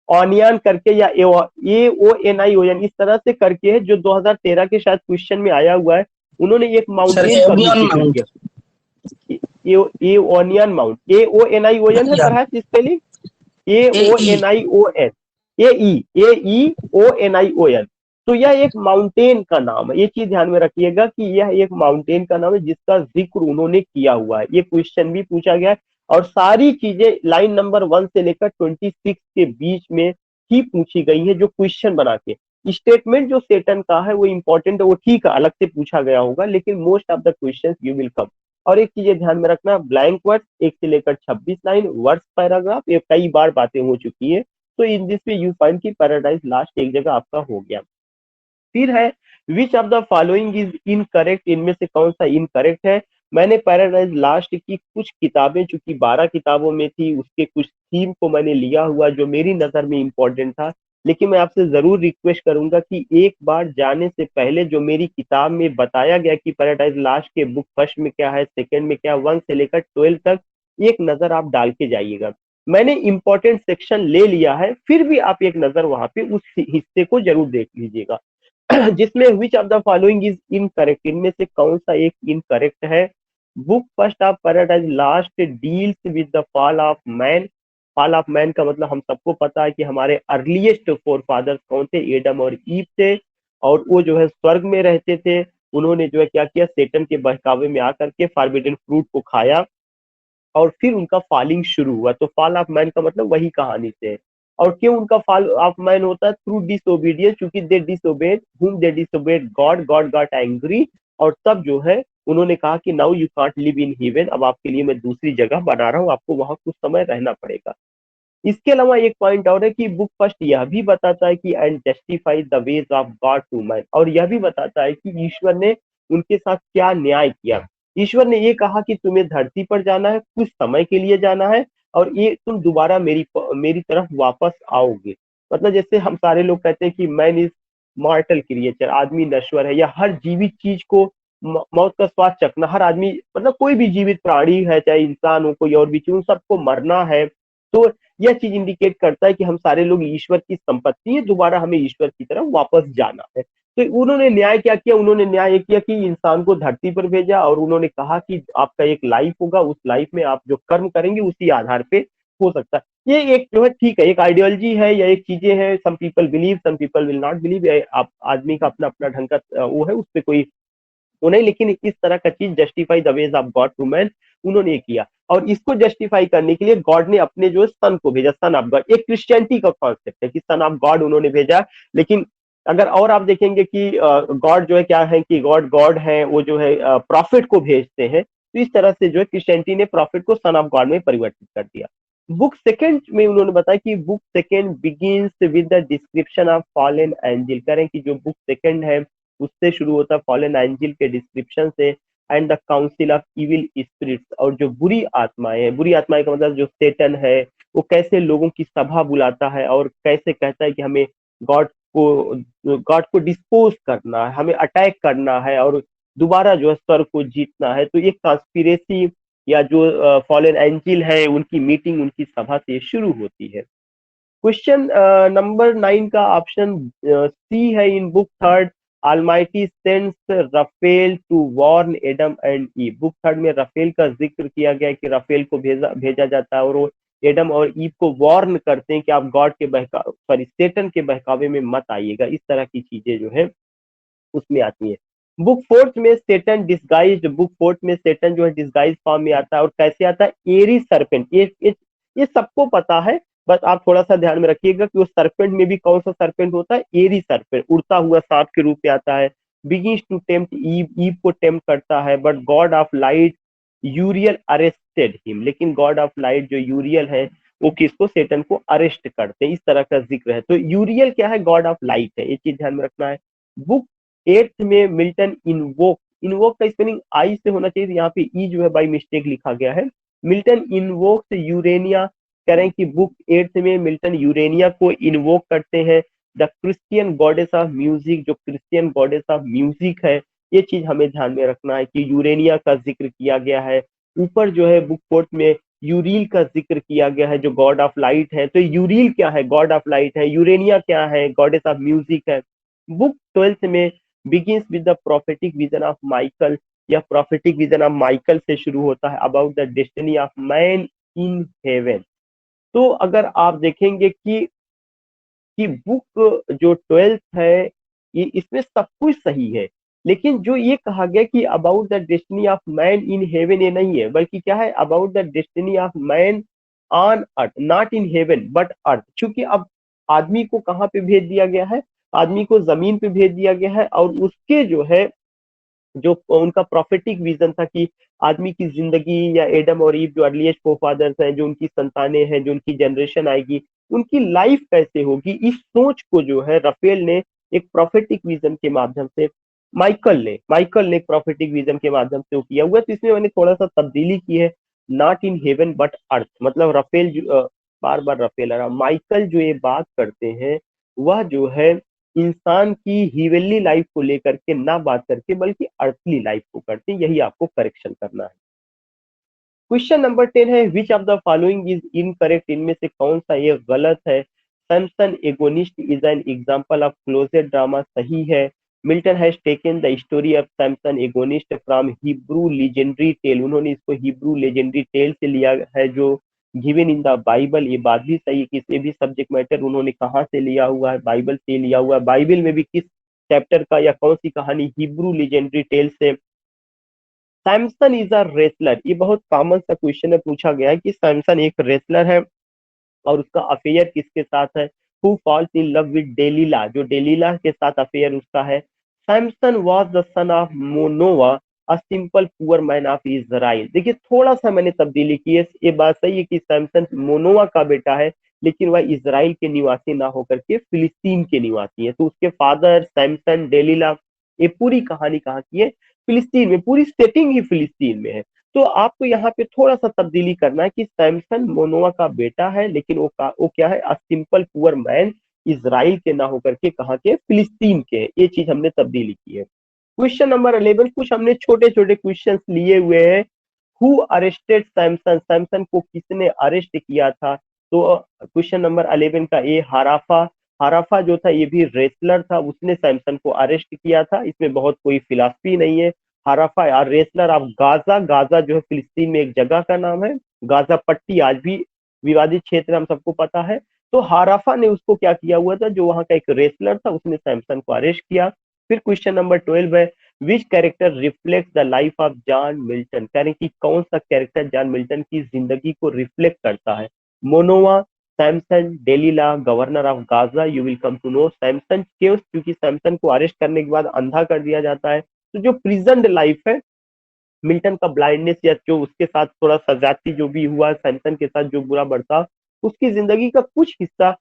ऑनियन करके या AONION इस तरह से करके है, जो 2013 के शायद क्वेश्चन में आया हुआ है। उन्होंने एक माउंटेन का भी जिक्र किया, एओनियन माउंट, AONION है पर स्पेलिंग AONION, AEONION। तो यह एक माउंटेन का नाम है, ये चीज ध्यान में रखिएगा कि यह एक माउंटेन का नाम है जिसका जिक्र उन्होंने किया हुआ है। ये क्वेश्चन भी पूछा गया है, और सारी चीजें लाइन नंबर 1 से लेकर 26 के बीच में ही पूछी गई है, जो क्वेश्चन बना के। स्टेटमेंट जो सेटन का है वो इंपॉर्टेंट है, वो ठीक है, अलग से पूछा गया होगा, लेकिन most of the question you will कम। और एक चीज ध्यान में रखना, ब्लैंक वर्ड 1 से लेकर 26 लाइन, वर्ड्स पैराग्राफ, ये कई बार बातें हो चुकी है। तो इन दिस वे यू फाइंड की पैराडाइज लास्ट एक जगह आपका हो गया। फिर है which of the following is incorrect, इनमें से कौन सा इनकरेक्ट है? मैंने पैराडाइज लास्ट की कुछ किताबें, चूंकि 12 किताबों में थी, उसके कुछ थीम को मैंने लिया हुआ जो मेरी नजर में इंपॉर्टेंट था। लेकिन मैं आपसे जरूर रिक्वेस्ट करूंगा कि एक बार जाने से पहले जो मेरी किताब में बताया गया कि पैराडाइज लास्ट के बुक फर्स्ट में क्या है, सेकंड में क्या, 1 से लेकर 12 तक एक नजर आप डाल के जाइएगा। मैंने इंपॉर्टेंट सेक्शन ले लिया है, फिर भी आप एक नजर वहां पे उस हिस्से को जरूर देख लीजिएगा। जिसमें विच of the following is incorrect, इनमें से कौन सा एक इनकरेक्ट है? Book first of Paradise last deals with the fall of man. Fall of man का मतलब हम सबको पता है कि हमारे अर्लीस्ट फोर फादर्स कौन थे? एडम और ईव थे, और वो जो है स्वर्ग में रहते थे। उन्होंने जो है क्या किया? सेटन के बहकावे में आकर के फॉरबिडन फ्रूट को खाया, और फिर उनका फॉलिंग शुरू हुआ। तो फॉल ऑफ मैन का मतलब वही कहानी से है। और क्यों उनका फॉल ऑफ मैन होता है? थ्रू डिसोबीडियंस, क्योंकि दे डिसोबेड हुम दे disobeyed God, God got angry, और तब जो है उन्होंने कहा कि now you can't live in heaven, अब आपके लिए मैं दूसरी जगह बना रहा हूँ, आपको वहां कुछ समय रहना पड़ेगा। इसके अलावा एक पॉइंट और है कि बुक फर्स्ट यह भी बताता है कि and justify the ways of God to man, और यह भी बताता है कि ईश्वर ने उनके साथ क्या न्याय किया। ईश्वर ने ये कहा कि तुम्हें धरती पर जाना है, कुछ समय के लिए जाना है, और ये तुम दोबारा मेरी तरफ वापस आओगे। मतलब जैसे हम सारे लोग कहते हैं कि मैन इज मॉर्टल क्रिएचर, आदमी नश्वर है, या हर जीवित चीज को मौत का स्वाद चखना, हर आदमी मतलब कोई भी जीवित प्राणी है, चाहे इंसान हो कोई और भी चीज, उन सबको मरना है। तो यह चीज इंडिकेट करता है कि हम सारे लोग ईश्वर की संपत्ति है, दोबारा हमें ईश्वर की तरफ वापस जाना है। तो उन्होंने न्याय क्या किया, उन्होंने न्याय ये किया कि इंसान को धरती पर भेजा, और उन्होंने कहा कि आपका एक लाइफ होगा, उस लाइफ में आप जो कर्म करेंगे उसी आधार पे हो सकता है। ये एक जो है ठीक है, एक आइडियोलॉजी है या एक चीजें हैं, some people believe some people will not believe, आप आदमी का अपना अपना ढंग का वो है, उस पर कोई वो नहीं, लेकिन इस तरह का चीज justify the ways of God to man उन्होंने किया। और इसको जस्टिफाई करने के लिए गॉड ने अपने जो सन को भेजा, सन ऑफ गॉड, एक क्रिश्चियनिटी का कॉन्सेप्ट है कि सन ऑफ गॉड उन्होंने भेजा। लेकिन अगर और आप देखेंगे कि गॉड जो है क्या है कि गॉड गॉड है, वो जो है प्रॉफिट को भेजते हैं, तो इस तरह से जो है क्रिश्चियनिटी ने प्रॉफिट को सन ऑफ गॉड में परिवर्तित कर दिया। बुक सेकंड में उन्होंने बताया कि book second begins with the description of fallen angel, करें कि जो बुक सेकंड है उससे शुरू होता है फॉलन एंजल के डिस्क्रिप्शन से, and the council of evil spirits, और जो बुरी आत्माएं हैं, बुरी आत्माएं का मतलब जो सेटन है, वो कैसे लोगों की सभा बुलाता है और कैसे कहता है कि हमें गॉड गॉड को डिस्पोज करना है, हमें अटैक करना है और दोबारा जो है स्वर्ग को जीतना है। तो एक कॉन्स्पिरेसी या जो फॉलन एंजल है उनकी मीटिंग, उनकी सभा से शुरू होती है। क्वेश्चन नंबर 9 का ऑप्शन सी है। In book third Almighty sends Raphael to warn Adam and Eve, book third में रफेल का जिक्र किया गया है कि रफेल को भेजा जाता है और वो एडम और ईव को वार्न करते हैं कि आप गॉड के बहकावे, सॉरी सेटन के बहकावे में मत आइएगा। इस तरह की चीजें जो है उसमें आती है। बुक फोर्थ में सेटन डिस्गाइज्ड, बुक फोर्थ में सेटन जो है डिस्गाइज फॉर्म में आता है, और कैसे आता है, एरी सर्पेंट। ये सबको पता है, बस आप थोड़ा सा ध्यान में रखिएगा कि वो सर्पेंट में भी कौन सा सर्पेंट होता है, एरी सर्पेंट, उड़ता हुआ सांप के रूप में आता है। Begins to tempt Eve, Eve को टेम्प्ट करता है, but God of light Uriel arrested him, लेकिन गॉड ऑफ लाइट जो यूरियल है वो किसको, सेटन को अरेस्ट करते हैं। इस तरह का जिक्र है। तो यूरियल क्या है, गॉड ऑफ लाइट है, ये चीज ध्यान में रखना है। बुक एट्थ में मिल्टन इनवोक, इनवोक का स्पेलिंग आई से होना चाहिए, यहाँ पे ई जो है बाई मिस्टेक लिखा गया है। मिल्टन इनवोक्स यूरेनिया, कह रहे हैं कि बुक एट्थ में मिल्टन यूरेनिया को इन्वोक करते हैं, the Christian goddess of music, जो क्रिश्चियन गॉडेस ऑफ म्यूजिक है। ये चीज हमें ध्यान में रखना है कि यूरेनिया का जिक्र किया गया है। ऊपर जो है बुक फोर्थ में यूरिल का जिक्र किया गया है जो गॉड ऑफ लाइट है। तो यूरिल क्या है, गॉड ऑफ लाइट है। यूरेनिया क्या है, गॉडेस ऑफ म्यूजिक है। बुक ट्वेल्थ में begins with the prophetic vision of Michael, या प्रोफेटिक विजन ऑफ माइकल से शुरू होता है, about the destiny of man in heaven. तो अगर आप देखेंगे कि बुक जो 12th है, ये इसमें सब कुछ सही है, लेकिन जो ये कहा गया कि about the destiny of man in heaven, ये नहीं है, बल्कि क्या है, about the destiny of man on earth, not in heaven but earth. क्योंकि अब आदमी को कहाँ पे भेज दिया गया है, आदमी को जमीन पे भेज दिया गया है, और उसके जो है जो उनका प्रोफेटिक विजन था कि आदमी की जिंदगी, या एडम और ईव जो अर्लीस्ट फोरफादर्स हैं, जो उनकी संतानें हैं, जो उनकी जनरेशन आएगी, उनकी लाइफ कैसे होगी, इस सोच को जो है रफेल ने एक प्रोफेटिक विजन के माध्यम से, माइकल ने एक प्रोफेटिक विजन के माध्यम से वो किया हुआ। तो इसमें मैंने थोड़ा सा तब्दीली की है, not in heaven but earth, मतलब रफेल बार बार रफेल आ रहा, माइकल जो ये बात करते हैं वह जो है इंसान की हीवेनली लाइफ को लेकर के ना बात करके, बल्कि अर्थली लाइफ को करते हैं। यही आपको करेक्शन करना है। क्वेश्चन नंबर 10 है, which of the following is incorrect, इनमें से कौन सा ये गलत है। Samson Agonistes is an example of closet drama, सही है। Milton has taken the story of Samson Agonistes from Hebrew legendary tale, उन्होंने इसको हिब्रू लेजेंडरी टेल से लिया है जो गिवन इन द बाइबल। ये बात भी सही है कि इसे भी सब्जेक्ट मैटर उन्होंने कहाँ से लिया हुआ है, बाइबल से लिया हुआ है। बाइबल में भी किस चैप्टर का या कौन सी कहानी, हिब्रू लेजेंडरी टेल से। सैमसन इज अ रेसलर, ये बहुत कॉमन सा क्वेश्चन है, पूछा गया है कि सैमसन एक रेसलर है और उसका अफेयर किसके साथ है। Who falls in love with Delilah, जो डेलीला के साथ अफेयर उसका है। Samson was the son of Manoah, a simple poor man of Israel. देखिए थोड़ा सा मैंने तब्दीली की है, ये बात सही है कि सैमसन मोनोवा का बेटा है, लेकिन वह इजराइल के निवासी ना होकर के फिलिस्तीन के निवासी है। तो उसके फादर सैमसन, डेलीला, ये पूरी कहानी कहाँ की है? फिलिस्तीन में, पूरी सेटिंग ही फिलिस्तीन में है। तो आपको यहाँ पे थोड़ा सा तब्दीली करना है कि सैमसन मोनोआ का बेटा है, लेकिन वो क्या है? अ सिंपल पुअर मैन, इजराइल के ना होकर के कहाँ के? फिलिस्तीन के। ये चीज हमने तब्दीली की है। क्वेश्चन नंबर 11, कुछ हमने छोटे छोटे क्वेश्चन लिए हुए हैं। हु अरेस्टेड सैमसन, सैमसन को किसने अरेस्ट किया था? तो क्वेश्चन नंबर 11 का ए, हाराफा। हाराफा जो था ये भी रेसलर था, उसने सैमसन को अरेस्ट किया था। इसमें बहुत कोई फिलॉसफी नहीं है। हाराफा यार रेसलर ऑफ गाजा, गाजा जो है फिलिस्तीन में एक जगह का नाम है। गाजा पट्टी आज भी विवादित क्षेत्र हम सबको पता है। तो हाराफा ने उसको क्या किया हुआ था, जो वहां का एक रेसलर था, उसने सैमसन को अरेस्ट किया। फिर क्वेश्चन नंबर 12 है, विच character reflect the life of John Milton, कह रहे कि कौन सा कैरेक्टर जॉन मिल्टन की जिंदगी को रिफ्लेक्ट करता है? Manoah, Samson, Delilah, governor of Gaza. You will come to know Samson क्यों, क्योंकि सैमसन को अरेस्ट करने के बाद अंधा कर दिया जाता है। तो जो प्रिजन्ड लाइफ है, मिल्टन का ब्लाइंडनेस या जो उसके साथ थोड़ा सजाती जो भी हुआ सैमसन के साथ जो बुरा बर्ताव, उसकी जिंदगी का कुछ हिस्सा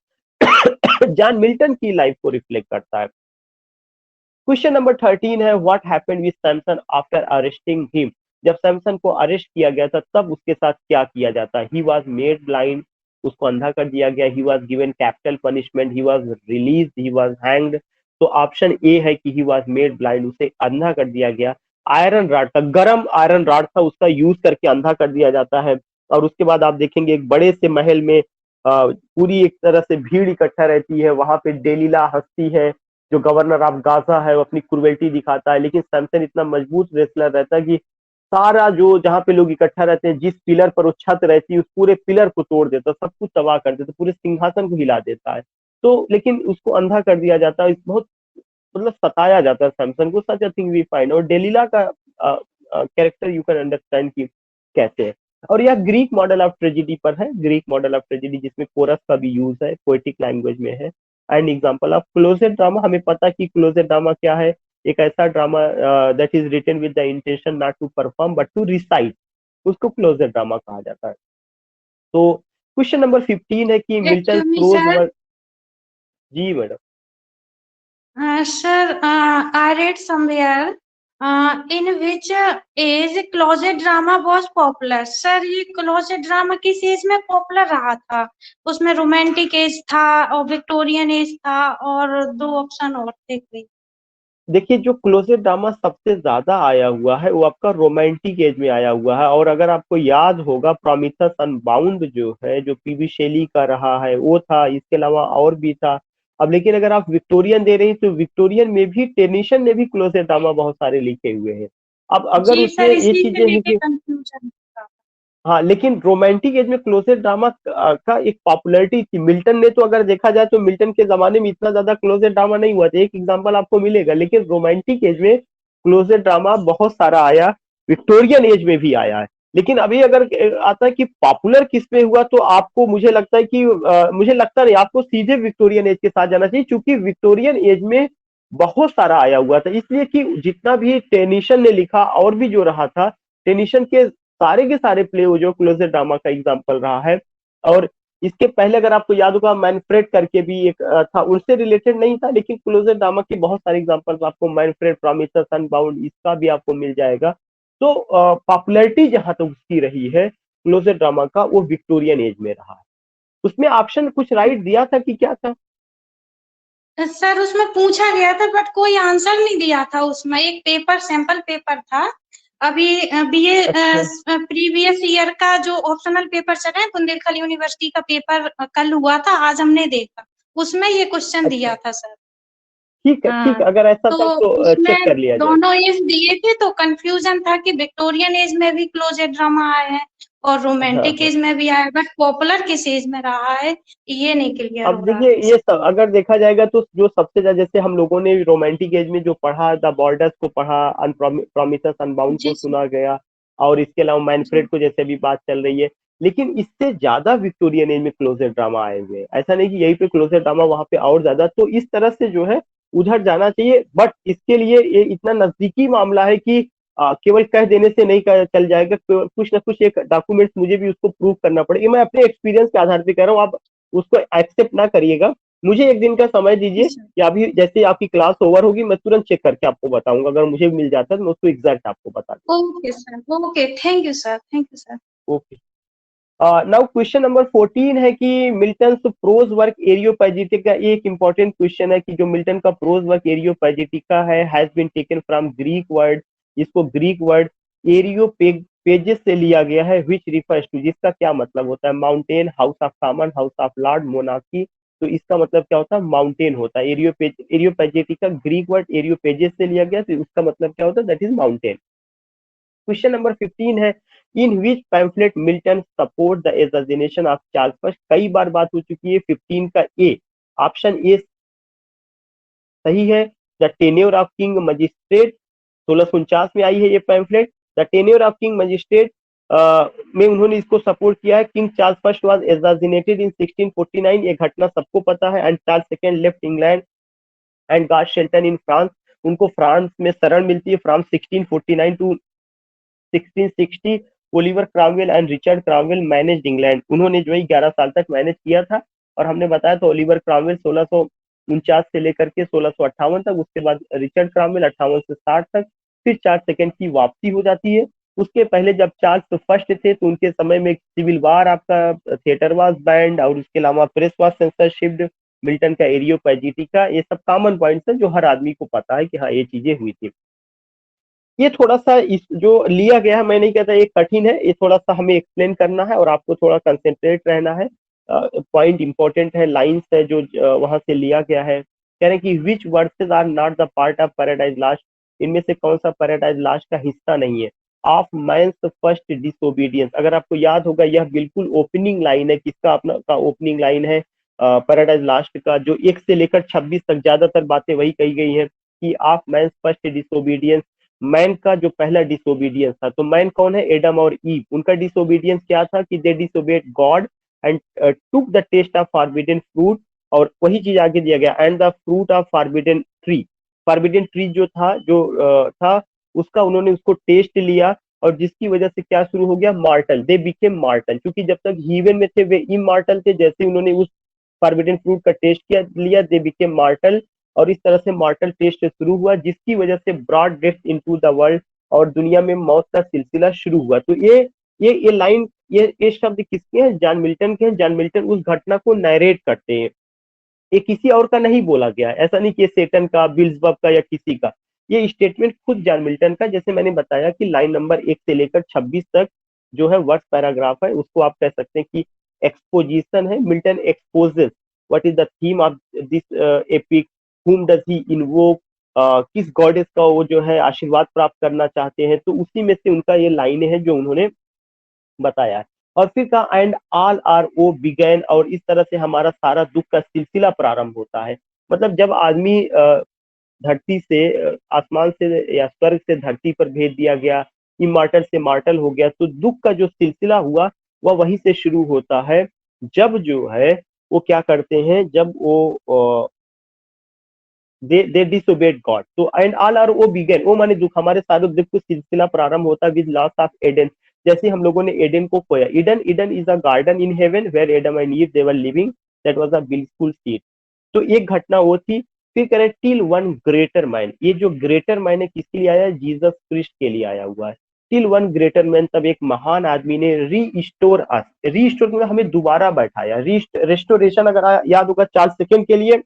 जॉन मिल्टन की लाइफ को रिफ्लेक्ट करता है। क्वेश्चन नंबर 13 है, what happened with Samson after arresting him, जब सैमसन को अरेस्ट किया गया था तब उसके साथ क्या किया जाता है? ही वाज मेड ब्लाइंड, उसको अंधा कर दिया गया। He was given capital punishment, he was released, he was hanged. तो ऑप्शन ए है कि ही वाज मेड ब्लाइंड, उसे अंधा कर दिया गया। आयरन रॉड था, गरम आयरन रॉड था, उसका यूज करके अंधा कर दिया जाता है। और उसके बाद आप देखेंगे एक बड़े से महल में पूरी एक तरह से भीड़ इकट्ठा रहती है, वहां पे डेलीला हंसती है, जो गवर्नर ऑफ गाजा है वो अपनी क्रुएल्टी दिखाता है, लेकिन सैमसन इतना मजबूत रेसलर रहता है कि सारा जो जहाँ पे लोग इकट्ठा रहते हैं, जिस पिलर पर वो छत रहती है, उस पूरे पिलर को तोड़ देता है, सब कुछ तबाह कर देता है, पूरे सिंहासन को हिला देता है। तो लेकिन उसको अंधा कर दिया जाता है, बहुत मतलब सताया जाता है सैमसन को। सच अ थिंग वी फाइंड। और डेलीला का कैरेक्टर यू कैन अंडरस्टैंड कि कैसे है। और यह ग्रीक मॉडल ऑफ ट्रेजिडी पर है, ग्रीक मॉडल ऑफ ट्रेजिडी जिसमें कोरस का भी यूज है, पोएटिक लैंग्वेज में है। And example of closed drama, हमें पता है कि क्लोजेड ड्रामा क्या है? एक ऐसा drama that is written with the intention not to perform but to recite, उसको क्लोजेड ड्रामा कहा जाता है। तो क्वेश्चन नंबर 15 है कि Milton Excuse me, prose sir. Work. Ji madam. Sir, I read somewhere in which age closet drama was popular. Sir, ये closet drama किस एज में पॉपुलर रहा था? उसमें रोमांटिक एज था और विक्टोरियन एज था और दो ऑप्शन और थे कोई। देखिए जो क्लोजेड ड्रामा सबसे ज्यादा आया हुआ है वो आपका रोमांटिक एज में आया हुआ है। और अगर आपको याद होगा प्रॉमिथस अनबाउंड जो है, जो पीवी शेली का रहा है, वो था। इसके अलावा और भी था। अब लेकिन अगर आप विक्टोरियन दे रही हैं तो विक्टोरियन में भी टेनिसन ने भी क्लोजेड ड्रामा बहुत सारे लिखे हुए हैं। अब अगर जी उसमें सर, ये इसी से चीजें लेके लिखी, कंफ्यूजन था। हाँ लेकिन रोमांटिक एज में क्लोजेड ड्रामा का एक पॉपुलैरिटी थी। मिल्टन ने तो अगर देखा जाए तो मिल्टन के जमाने में इतना ज्यादा क्लोजेड ड्रामा नहीं हुआ था, एक एग्जांपल आपको मिलेगा। लेकिन रोमांटिक एज में क्लोजेड ड्रामा बहुत सारा आया, विक्टोरियन एज में भी आया है। लेकिन अभी अगर आता है कि पॉपुलर किस में हुआ, तो आपको मुझे लगता है कि मुझे लगता नहीं, आपको सीधे विक्टोरियन एज के साथ जाना चाहिए, क्योंकि विक्टोरियन एज में बहुत सारा आया हुआ था। इसलिए कि जितना भी टेनिसन ने लिखा और भी जो रहा था, टेनिसन के सारे प्ले वो जो क्लोजेड ड्रामा का एग्जाम्पल रहा है। और इसके पहले अगर आपको याद होगा मैनफ्रेड करके भी एक था, उनसे रिलेटेड नहीं था, लेकिन क्लोजेड ड्रामा के बहुत सारे एग्जाम्पल आपको मैनफ्रेड, प्रॉमिसस अनबाउंड, इसका भी आपको मिल जाएगा। तो पॉपुलैरिटी जहां तक उसकी रही है क्लोजेड ड्रामा का, वो विक्टोरियन एज में रहा है। उसमें ऑप्शन कुछ राइट दिया था कि क्या था? सर उसमें पूछा गया था बट कोई आंसर नहीं दिया था। उसमें एक पेपर, सैंपल पेपर था। अभी बीए अच्छा प्रीवियस ईयर का जो ऑप्शनल पेपर चला है, बुंदेलखंड यूनिवर्सिटी का पेपर कल हुआ था, आज हमने देखा। उसमें ये क्वेश्चन अच्छा, दिया था सर। ठीक है ठीक हाँ, है, अगर ऐसा तो था तो चेक उसमें कर लिया जाएगा। दोनों एज दिए थे तो कंफ्यूजन था कि विक्टोरियन एज में भी क्लोजेड ड्रामा आए हैं और हाँ रोमांटिक हाँ। एज में भी आया है, बट पॉपुलर किस एज में रहा है ये नहीं क्लियर अब हो रहा देखिए है ये सर। सब अगर देखा जाएगा तो जो सबसे ज्यादा, जैसे हम लोगों ने रोमांटिक एज में जो पढ़ा, द बॉर्डर्स को पढ़ा, प्रॉमिसस अनबाउंड को जी सर। सुना गया, और इसके अलावा जी मैनफ्रेड को जैसे भी बात चल रही है। लेकिन इससे ज्यादा विक्टोरियन एज में क्लोजेड ड्रामा आए हुए हैं। ऐसा नहीं कि यही पे क्लोजेड ड्रामा वहां पे और ज्यादा, तो इस तरह से जो है उधर जाना चाहिए। बट इसके लिए ये इतना नजदीकी मामला है कि केवल कह देने से नहीं चल जाएगा, कुछ ना कुछ एक डॉक्यूमेंट्स मुझे भी उसको प्रूव करना पड़ेगा। मैं अपने एक्सपीरियंस के आधार पे कह रहा हूँ। आप उसको एक्सेप्ट ना करिएगा। मुझे एक दिन का समय दीजिए कि अभी जैसे आपकी क्लास ओवर होगी मैं तुरंत चेक करके आपको बताऊंगा, अगर मुझे मिल जाता है तो मैं उसको एग्जैक्ट आपको बता okay sir, okay, thank you sir, thank you sir. दूंगा। ओके, नाउ क्वेश्चन नंबर 14 है कि मिल्टन प्रोज वर्क एरियोपैजिटिका। ये एक इंपॉर्टेंट क्वेश्चन है कि जो मिल्टन का प्रोज वर्क एरियोपैजिटिका है has been taken from Greek word, इसको ग्रीक वर्ड एरियोपेजेस से लिया गया है, विच रिफर्स टू, जिसका क्या मतलब होता है, mountain, house of common, house of Lord, monarchy. तो इसका मतलब क्या होता है, माउंटेन होता है। एरियोपैजिटिका ग्रीक वर्ड एरियोपेजेस से लिया गया, तो उसका मतलब क्या होता है, that is mountain. Question number 15 है, in which pamphlet Milton support the assassination of Charles first. कई बार बात हो चुकी है। 15 का ए, ऑप्शन ए सही है। The tenure of king magistrate 1649 में आई है ये pamphlet. The tenure of king magistrate में उन्होंने इसको सपोर्ट किया है। King Charles first was assassinated in 1649, ये घटना सबको पता है। And Charles second left England and got shelter in France, उनको फ्रांस में शरण मिलती है from 1649 to 1660। Oliver Cromwell and Richard Cromwell managed England, उन्होंने जो है 11 साल तक मैनेज किया था। और हमने बताया तो ओलिवर क्रॉमवेल 1649 से लेकर के 1658 तक, उसके बाद रिचर्ड क्रॉमवेल 58 से 60 तक, फिर चार्ल्स सेकंड की वापसी हो जाती है। उसके पहले जब चार्ल्स फर्स्ट थे तो उनके समय में सिविल वार, आपका थिएटर वाज बैंड, और उसके अलावा प्रेस वाज सेंसरशिप्ड, मिल्टन का एरियोपैजिटिका, ये सब कॉमन पॉइंट्स है जो हर आदमी को पता है कि हाँ ये चीजें हुई थी। ये थोड़ा सा इस जो लिया गया है, मैं नहीं कहता ये कठिन है, ये थोड़ा सा हमें एक्सप्लेन करना है और आपको थोड़ा कंसेंट्रेट रहना है। पॉइंट इंपॉर्टेंट है, लाइंस है जो वहां से लिया गया है। कह रहे हैं कि which verses are not the part of Paradise Lost, इनमें से कौन सा पैराडाइज लास्ट का हिस्सा नहीं है। ऑफ मैंस फर्स्ट डिसोबीडियंस, अगर आपको याद होगा यह बिल्कुल ओपनिंग लाइन है, किसका अपना का ओपनिंग लाइन है, पैराडाइज लास्ट का, जो 1 से लेकर 26 तक ज्यादातर बातें वही कही गई है कि of man's first disobedience, man का जो पहला डिसोबीडियंस था। तो मैन कौन है, एडम और ईव, उनका डिसोबीडियंस क्या था कि they disobeyed God and took the taste of forbidden fruit, और वही चीज आगे दिया गया, and the fruit of forbidden tree, forbidden tree जो था, था उसका उन्होंने उसको टेस्ट लिया, और जिसकी वजह से क्या शुरू हो गया, मार्टल, दे बिकेम मार्टल, क्योंकि जब तक हीवन में थे वे इमार्टल थे, जैसे उन्होंने उस फॉरबिडन फ्रूट का टेस्ट किया लिया, दे बिकेम मार्टल, और इस तरह से मार्टल टेस्ट शुरू हुआ, जिसकी वजह से brought death into the world, और दुनिया में मौत का सिलसिला शुरू हुआ। तो ये लाइन, ये शब्द किसके हैं, जॉन मिल्टन के हैं। जॉन मिल्टन उस घटना को नरेट करते हैं, ये किसी और का नहीं बोला गया, ऐसा नहीं कि सेटन का, बिल्सबर्ग का या किसी का, ये स्टेटमेंट खुद जॉन मिल्टन का। जैसे मैंने बताया कि लाइन नंबर 1 से लेकर 26 तक जो है वर्ड पैराग्राफ है, उसको आप कह सकते हैं कि एक्सपोजिशन है। Milton exposes what is the theme of this epic, whom does he invoke, किस गॉडेस का वो जो है आशीर्वाद प्राप्त करना चाहते हैं। तो उसी में से उनका ये लाइन है जो उन्होंने बताया है। और फिर कहा and all our woe began, और इस तरह से हमारा सारा दुख का सिलसिला प्रारंभ होता है। मतलब जब आदमी धरती से, आसमान से या स्वर्ग से धरती पर भेज दिया गया, इमार्टल से मार्टल हो गया, तो दुख का जो सिलसिला हुआ वह वहीं से शुरू होता है। जब जो है वो क्या करते हैं, जब वो दे डिसोबेड गॉड। तो and all our woe began, वो माने दुख, हमारे सारे दुख को सिलसिला प्रारंभ होता है विद लॉस ऑफ एडन, जैसे हम लोगों ने एडन को खोया। Eden, Eden is a garden in heaven where Adam and Eve they were living, that was a blissful seat. तो एक घटना वो थी। फिर करें टिल वन ग्रेटर मैन, ये जो ग्रेटर मैन है किसके लिए आया है, जीसस क्रिस्ट के लिए आया हुआ है। टिल वन ग्रेटर मैन, तब एक महान आदमी ने रीस्टोर अस, रीस्टोर मतलब हमें दोबारा बैठाया, रेस्टोरेशन अगर याद होगा चार्ल्स सेकंड के लिए,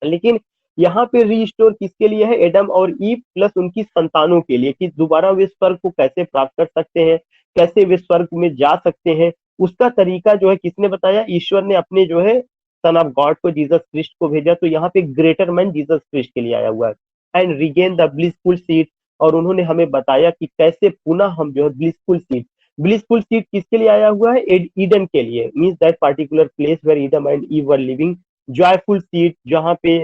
लेकिन यहाँ पे रीस्टोर किसके लिए है, एडम और ईव प्लस उनकी संतानों के लिए, कि दोबारा वे स्वर्ग को कैसे प्राप्त कर सकते हैं, कैसे वे स्वर्ग में जा सकते हैं। उसका तरीका जो है किसने बताया, ईश्वर ने अपने जो है सन ऑफ गॉड को, जीसस क्रिस्ट को भेजा। तो यहाँ पे ग्रेटर मैन जीसस क्रिस्ट के लिए आया हुआ है। And regain the blissful seat, और उन्होंने हमें बताया कि कैसे पुनः हम जो है ब्लिसफुल सीट किसके लिए आया हुआ है, ईडन के लिए, means that particular place where Adam and Eve were living. Joyful seat, जहाँ पे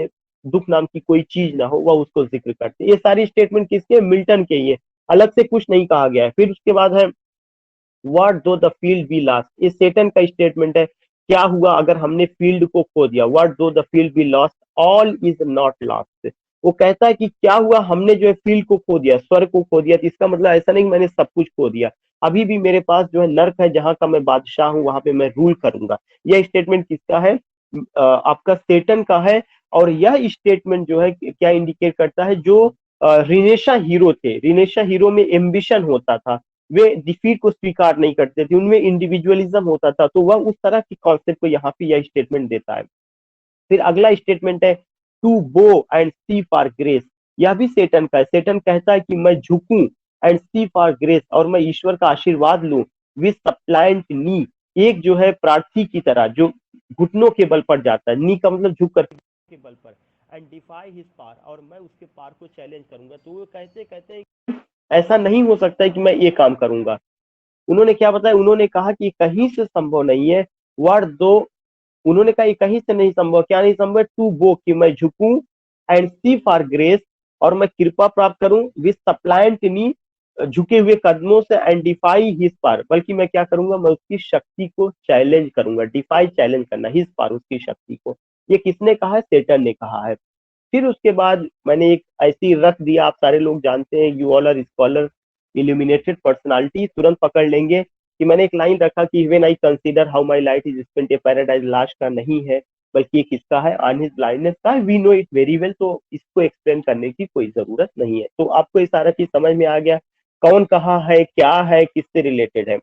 दुख नाम की कोई चीज ना हो, वह उसको जिक्र करते हैं। ये सारी स्टेटमेंट किसके, मिल्टन के, ये अलग से कुछ नहीं कहा गया है। फिर उसके बाद है what though the field be lost, ये सेटन का स्टेटमेंट है, क्या हुआ अगर हमने फील्ड को खो दिया। What though the field be lost, all is not lost, वो कहता है कि क्या हुआ, हमने जो है फील्ड को खो दिया, स्वर्ग को खो दिया। तो इसका मतलब ऐसा नहीं कि मैंने सब कुछ खो दिया, अभी भी मेरे पास जो है नर्क है, जहां का मैं बादशाह हूँ, वहां पे मैं रूल करूंगा। यह स्टेटमेंट किसका है? आपका सेटन का है। और यह स्टेटमेंट जो है क्या इंडिकेट करता है, जो रिनेशा हीरो थे, रिनेशा हीरो में एम्बिशन होता था, वे डिफीट को स्वीकार नहीं करते थे, उनमें इंडिविजुअलिज्म होता था, तो वह उस तरह की कॉन्सेप्ट को यहाँ पे यह स्टेटमेंट देता है। फिर अगला स्टेटमेंट है to bow and C for grace. यह भी सेटन का है। सेटन कहता है कि मैं झुकूं एंड सी फॉर ग्रेस, और मैं ईश्वर का आशीर्वाद लूं विद सप्लायंट नी, एक जो है प्रार्थी की तरह जो घुटनों के बल पर जाता है, नी का मतलब झुक कर के बल पर, एंड डिफाई हिज पार, और मैं उसके पार को चैलेंज करूंगा। तो वो कहते कहते हैं ऐसा नहीं हो सकता है कि मैं ये काम करूंगा। उन्होंने क्या बताया? उन्होंने कहा कि कहीं से संभव नहीं है, वर्ड दो, उन्होंने कहा ये कहीं से नहीं संभव, क्या नहीं संभव? टू वो, कि मैं झुकूं एंड सी फॉर ग्रेस, और मैं कृपा प्राप्त करूं विद सप्लायंट नी, झुके हुए कदमों से, एंड डिफाई हिज पार, बल्कि मैं क्या करूंगा, मैं उसकी शक्ति को चैलेंज करूंगा। डिफाई चैलेंज करना, हिज पार उसकी शक्ति को। ये किसने कहा है? सेटन ने कहा है। फिर उसके बाद मैंने एक ऐसी रख दिया, आप सारे लोग जानते हैं, you all are scholar, illuminated personality तुरंत पकड़ लेंगे कि मैंने एक लाइन रखा कि when I consider how my light is spent ए पैराडाइज लास्ट का नहीं है, बल्कि ये किसका है? ऑन हिज ब्लाइंडनेस का। We know it very well, तो इसको एक्सप्लेन करने की कोई जरूरत नहीं है। तो आपको ये सारा चीज समझ में आ गया, कौन कहा है, क्या है, किससे रिलेटेड है।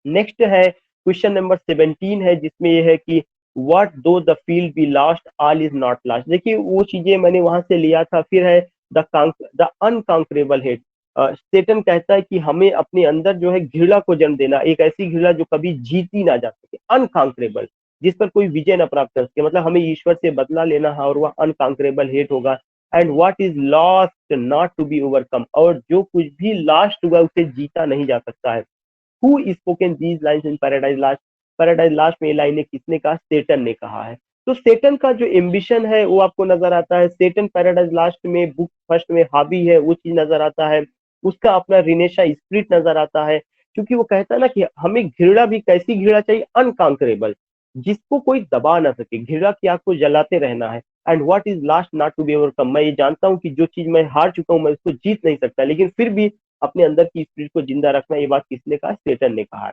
नेक्स्ट है क्वेश्चन नंबर 17 है, जिसमें ये है कि what though the field be lost all is not lost. देखिए वो चीजें मैंने वहां से लिया था। फिर है द अनकॉन्करेबल हेट। सेटन कहता है कि हमें अपने अंदर जो है घृणा को जन्म देना, एक ऐसी घृणा जो कभी जीती ना जा सके, अनकॉन्करेबल, जिस पर कोई विजय न प्राप्त कर सके, मतलब हमें ईश्वर से बदला लेना है, और वह अनकॉन्करेबल हेट होगा। And what is lost not to be overcome, और जो कुछ भी लास्ट हुआ उसे जीता नहीं जा सकता है। Who spoken these lines in Paradise Lost? Paradise Lost में ये लाइनें किसने कहा? सेटन ने कहा है। तो सेटन का जो एम्बिशन है वो आपको नजर आता है। सेटन पैराडाइज लास्ट में बुक फर्स्ट में हावी है, वो चीज नजर आता है। उसका अपना रिनेशा स्पिरिट नजर आता है, क्योंकि वो कहता है ना कि हमें घृणा भी कैसी घृणा चाहिए? अनकॉन्करेबल, जिसको कोई दबा ना सके, घृणा की आग को जलाते रहना है। And what is lost not to be overcome, मैं ये जानता हूँ कि जो चीज मैं हार चुका हूँ मैं उसको जीत नहीं सकता, लेकिन फिर भी अपने अंदर की स्पिरिट को जिंदा रखना। ये बात किसने कहा? सेटन ने कहा है।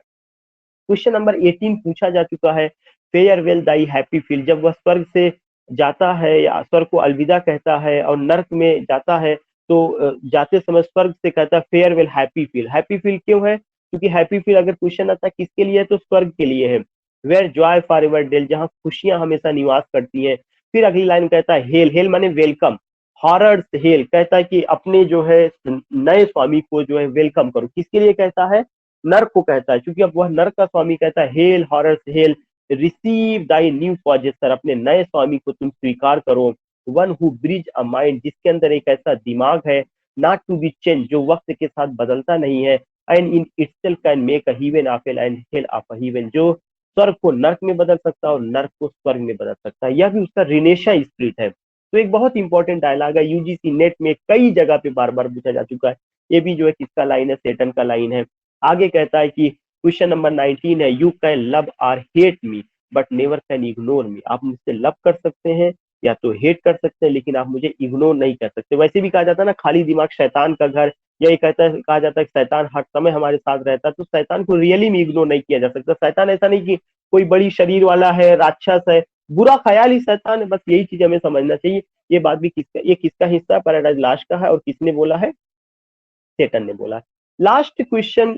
क्वेश्चन नंबर 18 पूछा जा चुका है, फेयरवेल दाई हैप्पी फील। जब वह स्वर्ग से जाता है या स्वर्ग को अलविदा कहता है और नर्क में जाता है, तो जाते समय स्वर्ग से कहता है farewell happy feel. Happy feel क्यों है? क्योंकि हैप्पी फील अगर क्वेश्चन आता है किसके लिए है, तो स्वर्ग के लिए है। Where joy forever dwell, जहाँ खुशियां हमेशा निवास करती हैं। फिर अगली लाइन कहता है हेल, हेल माने वेलकम, हॉरर्स हेल, कहता है कि अपने जो है नए स्वामी को जो है वेलकम करो। किसके लिए कहता है? नर्क को कहता है, क्योंकि अब वह नर्क का स्वामी कहता है हेल हॉरर्स हेल, रिसीव दाई न्यू पॉजेसर, अपने नए स्वामी को तुम स्वीकार करो। One who bridge a mind, जिसके अंदर एक ऐसा दिमाग है, नॉट टू बी चेंज, जो वक्त के साथ बदलता नहीं है। And in itself can make a heaven of hell and hell of a heaven, जो स्वर्ग को नर्क में बदल सकता है और नर्क को स्वर्ग में बदल सकता है। यह भी उसका रिनेशा स्पिरिट है। तो एक बहुत इंपॉर्टेंट डायलॉग है, यूजीसी नेट में कई जगह पे बार बार पूछा जा चुका है। ये भी जो है किसका लाइन है? सेटन का लाइन है। आगे कहता है कि क्वेश्चन नंबर 19 है, you can love or hate me but never can ignore me. आप मुझसे लव कर सकते हैं या तो हेट कर सकते हैं, लेकिन आप मुझे इग्नोर नहीं कर सकते। वैसे भी कहा जाता है ना, खाली दिमाग शैतान का घर। यही कहता है, कहा जाता है कि शैतान हर समय हमारे साथ रहता है, तो शैतान को रियली में इग्नोर नहीं किया जा सकता। शैतान ऐसा नहीं कि कोई बड़ी शरीर वाला है, राक्षस है, बुरा ख्याल ही शैतान है। बस यही चीज हमें समझना चाहिए। ये बात भी ये किसका हिस्सा है? पैराडाइज लास्ट का है। और किसने बोला है? सेटन ने बोला। लास्ट क्वेश्चन,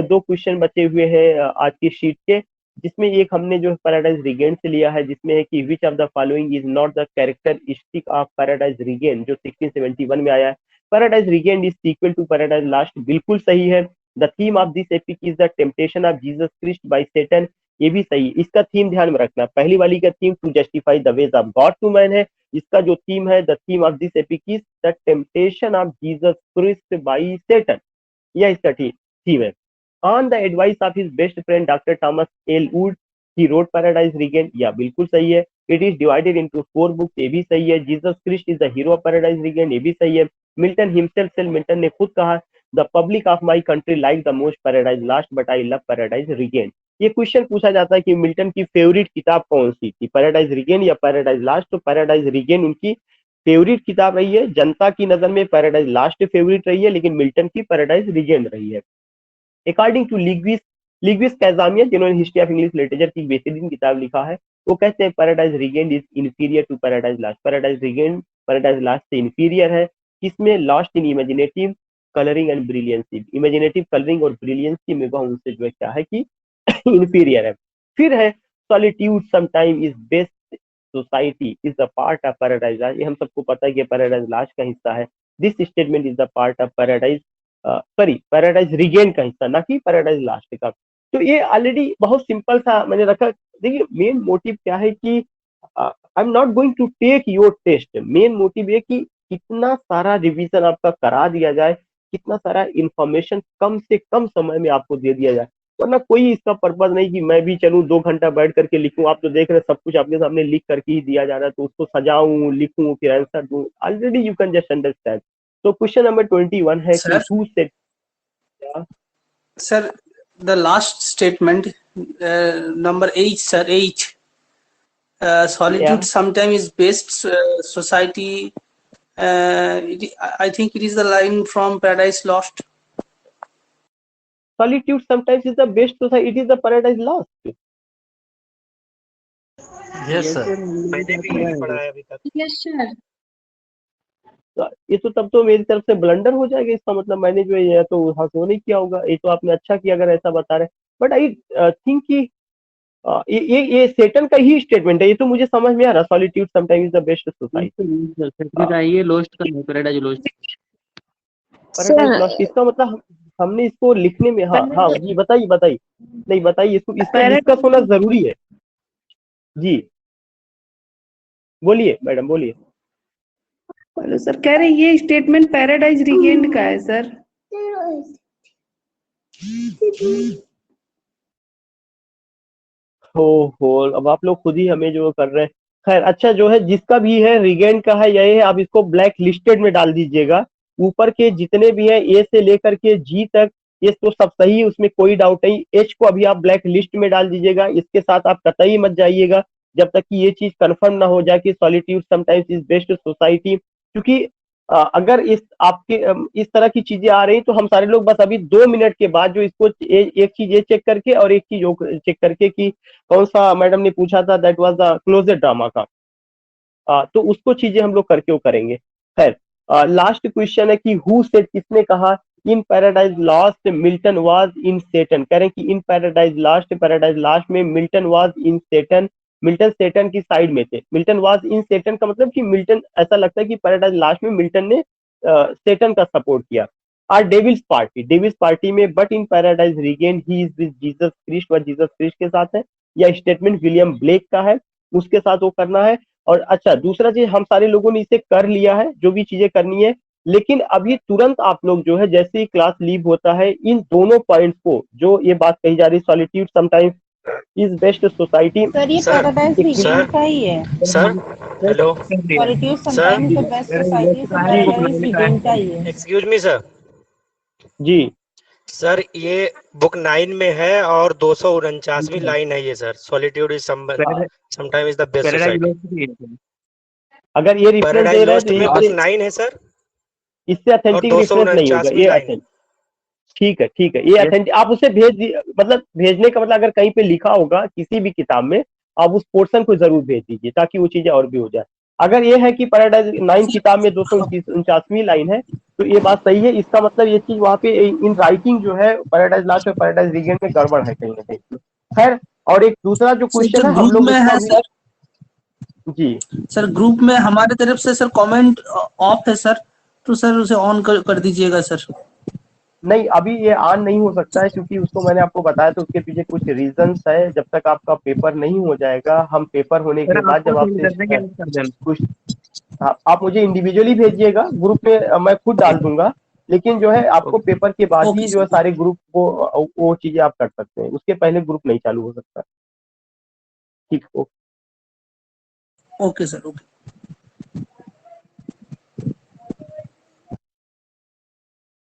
दो क्वेश्चन बचे हुए हैं आज की शीट के, जिसमें एक हमने जो पैराडाइज रिगेन से लिया है, जिसमें है कि which of the following is not the characteristic of Paradise Regained, जो 1671 में आया है। Paradise Regained is equal to Paradise Lost, बिल्कुल सही है। The theme of this epic is the temptation of Jesus Christ by Satan, ये भी सही। इसका थीम ध्यान में रखना, पहली वाली का theme to justify the ways of God to man है। इसका जो थीम है, the theme of this epic is the temptation of Jesus Christ by Satan, यह इसका थीम है। On the advice of his best friend doctor Thomas Ellwood he wrote Paradise Regained, या बिल्कुल सही है। It is divided into 4 books, ये भी सही है। Jesus Christ is the hero of Paradise regain, ये भी सही है। मिल्टन हिमसेल्फ, सेल मिल्टन ने खुद कहा, the public of my country like the most paradise last but I love paradise regain. ये क्वेश्चन पूछा जाता है कि मिल्टन की फेवरेट किताब कौन सी थी, पैराडाइज रिगेन या पैराडाइज लास्ट? तो पैराडाइज रिगेन उनकी फेवरेट किताब रही है, जनता की नजर में पैराडाइज लास्ट फेवरेट रही है, लेकिन मिल्टन की पैराडाइज रीगेन रही है। अकॉर्डिंग टू लिग्विस कैजामिया, जिन्होंने हिस्ट्री ऑफ इंग्लिश लिटरेचर की बेहतरीन किताब लिखा है, वो कहते हैं Paradise Regained is inferior to Paradise Lost. Paradise Regained Paradise Lost से इंफीरियर है, इसमें lost in imaginative colouring and brilliancy, imaginative colouring और ब्रिलियंसी में वह उनसे जो है क्या है कि इंफीरियर है। फिर है solitude sometime is best society is the part of Paradise last, ये हम सबको पता है कि पैराडाइज लास्ट का हिस्सा है। This statement is the part of paradise paradise Regained का हिस्सा, ना कि पैराडाइज लास्ट का। तो ये ऑलरेडी बहुत सिंपल सा मैंने रखा। देखिए मेन मोटिव क्या है कि I am not going to take your test, main motive ये कि कितना सारा रिवीजन आपका करा दिया जाए, कितना सारा इंफॉर्मेशन कम से कम समय में आपको दे दिया जाए, वरना कोई इसका पर्पज नहीं कि मैं भी चलूं 2 घंटा बैठ करके लिखूं। आप तो देख रहे हैं सब कुछ आपके सामने लिख करके ही दिया जा रहा है, तो उसको सजाऊं, लिखूं, फिर आंसर दूं, already you can just understand. तो क्वेश्चन नंबर 21 है कि who said, sir the last statement number 8 sir 8 solitude sometimes is best society, I think it is the line from Paradise Lost. solitude sometimes is the best society, it is the paradise lost. Yes sir, मैंने भी यही पढ़ा है अभी तक। Yes sir. तो ये तो तब तो मेरी तरफ से ब्लंडर हो जाएगा, इसका मतलब मैंने जो है ये तो हासिल नहीं किया होगा। ये तो आपने अच्छा किया अगर ऐसा बता रहे, बट आई थिंक कि ये सेटन का ही स्टेटमेंट है, ये तो मुझे समझ में आ रहा। Solitude sometimes is the best society, ये लॉस्ट का नहीं, पैराडाइज लॉस्ट। पैराडाइज लॉस्ट इसका मतलब हमने इसको लिखने में, हाँ हाँ जी बताइए बताइए, नहीं बताइए, इसको इसका डिस्कस होना जरूरी है जी। बोलिए मैडम बोलिए। हेलो सर, कह रहे हैं ये स्टेटमेंट पैराडाइज रीगेन्ड का है सर। हो अब आप लोग खुद ही हमें जो कर रहे हैं। खैर अच्छा, जो है जिसका भी है रीगेन का है यही है, आप इसको ब्लैक लिस्टेड में डाल दीजिएगा। ऊपर के जितने भी हैं ए से लेकर के जी तक ये तो सब सही है, उसमें कोई डाउट नहीं। एच को अभी आप ब्लैक लिस्ट में डाल दीजिएगा, इसके साथ आप कतई मत जाइएगा जब तक कि ये चीज कंफर्म ना हो जाए कि solitude sometimes is best society. क्योंकि अगर इस आपके इस तरह की चीजें आ रही तो हम सारे लोग बस अभी 2 मिनट के बाद जो इसको एक चीज ये चेक करके और एक चीज चेक करके कि कौन सा मैडम ने पूछा था, that was the closed drama का, तो उसको चीजें हम लोग करके वो करेंगे। खैर लास्ट क्वेश्चन है कि हु सेड, किसने कहा, in Paradise Lost Milton was in Satan. कह रहे हैं कि इन पैराडाइज लास्ट में Milton was in Satan, Milton Satan की साइड में थे। मिल्टन वाज इन सेटन का मतलब कि मिल्टन, ऐसा लगता है कि पैराडाइज लास्ट में मिल्टन ने सेटन का सपोर्ट किया। आर डेविल्स पार्टी में, but in Paradise Regained he is with Jesus Christ, वह जीसस क्रिस्ट के साथ है। या स्टेटमेंट विलियम ब्लेक का है, उसके साथ वो करना है। और अच्छा दूसरा चीज, हम सारे लोगों ने इसे कर लिया है जो भी चीजें करनी है, लेकिन अभी तुरंत आप लोग जो है जैसे ही क्लास लीव होता है इन दोनों पॉइंट्स को, जो ये बात कही जा रही solitude sometimes is best society, sir ये पैराडाइज रीगेन का ही है। Sir hello solitude sometimes the best society, Paradise Regained का ही है। Excuse me sir. जी सर ये बुक 9 में है और 249वीं लाइन है ये sir. Solitude is sometime is the best society. अगर ये रेफरेंस दे रहा है तो में बुक 9 है सर, इससे ऑथेंटिक रेफरेंस नहीं होगा ये ऑथेंटिक। ठीक है ये ऑथेंटिक, आप उसे मतलब भेजने का मतलब अगर कहीं पे लिखा होगा किसी भी किताब में, आप उस पोर्शन को जरूर भेज दीजिए ताकि वो चीजें और भी हो जाए। अगर ये है कि पैराडाइज 9 किताब में 249वीं लाइन है तो ये बात सही है, इसका मतलब ये चीज वहाँ पे इन राइटिंग जो है पैराडाइज लास्ट और पैराडाइज रीगेन में गड़बड़ है कहीं ना कहीं। खैर और एक दूसरा जो क्वेश्चन है हम लोग सर जी सर ग्रुप में हमारे तरफ से सर कमेंट ऑफ है सर, तो सर उसे ऑन कर दीजिएगा सर। नहीं अभी ये ऑन नहीं हो सकता है क्योंकि उसको मैंने आपको बताया तो उसके पीछे कुछ रीजंस है। जब तक आपका पेपर नहीं हो जाएगा, हम पेपर होने के बाद जब आपसे कुछ आप मुझे इंडिविजुअली भेजिएगा, ग्रुप में मैं खुद डाल दूंगा, लेकिन जो है आपको पेपर के बाद ही जो है सारे ग्रुप को वो चीजें आप कर सकते हैं, उसके पहले ग्रुप नहीं चालू हो सकता। ठीक ओके ओके सर ओके।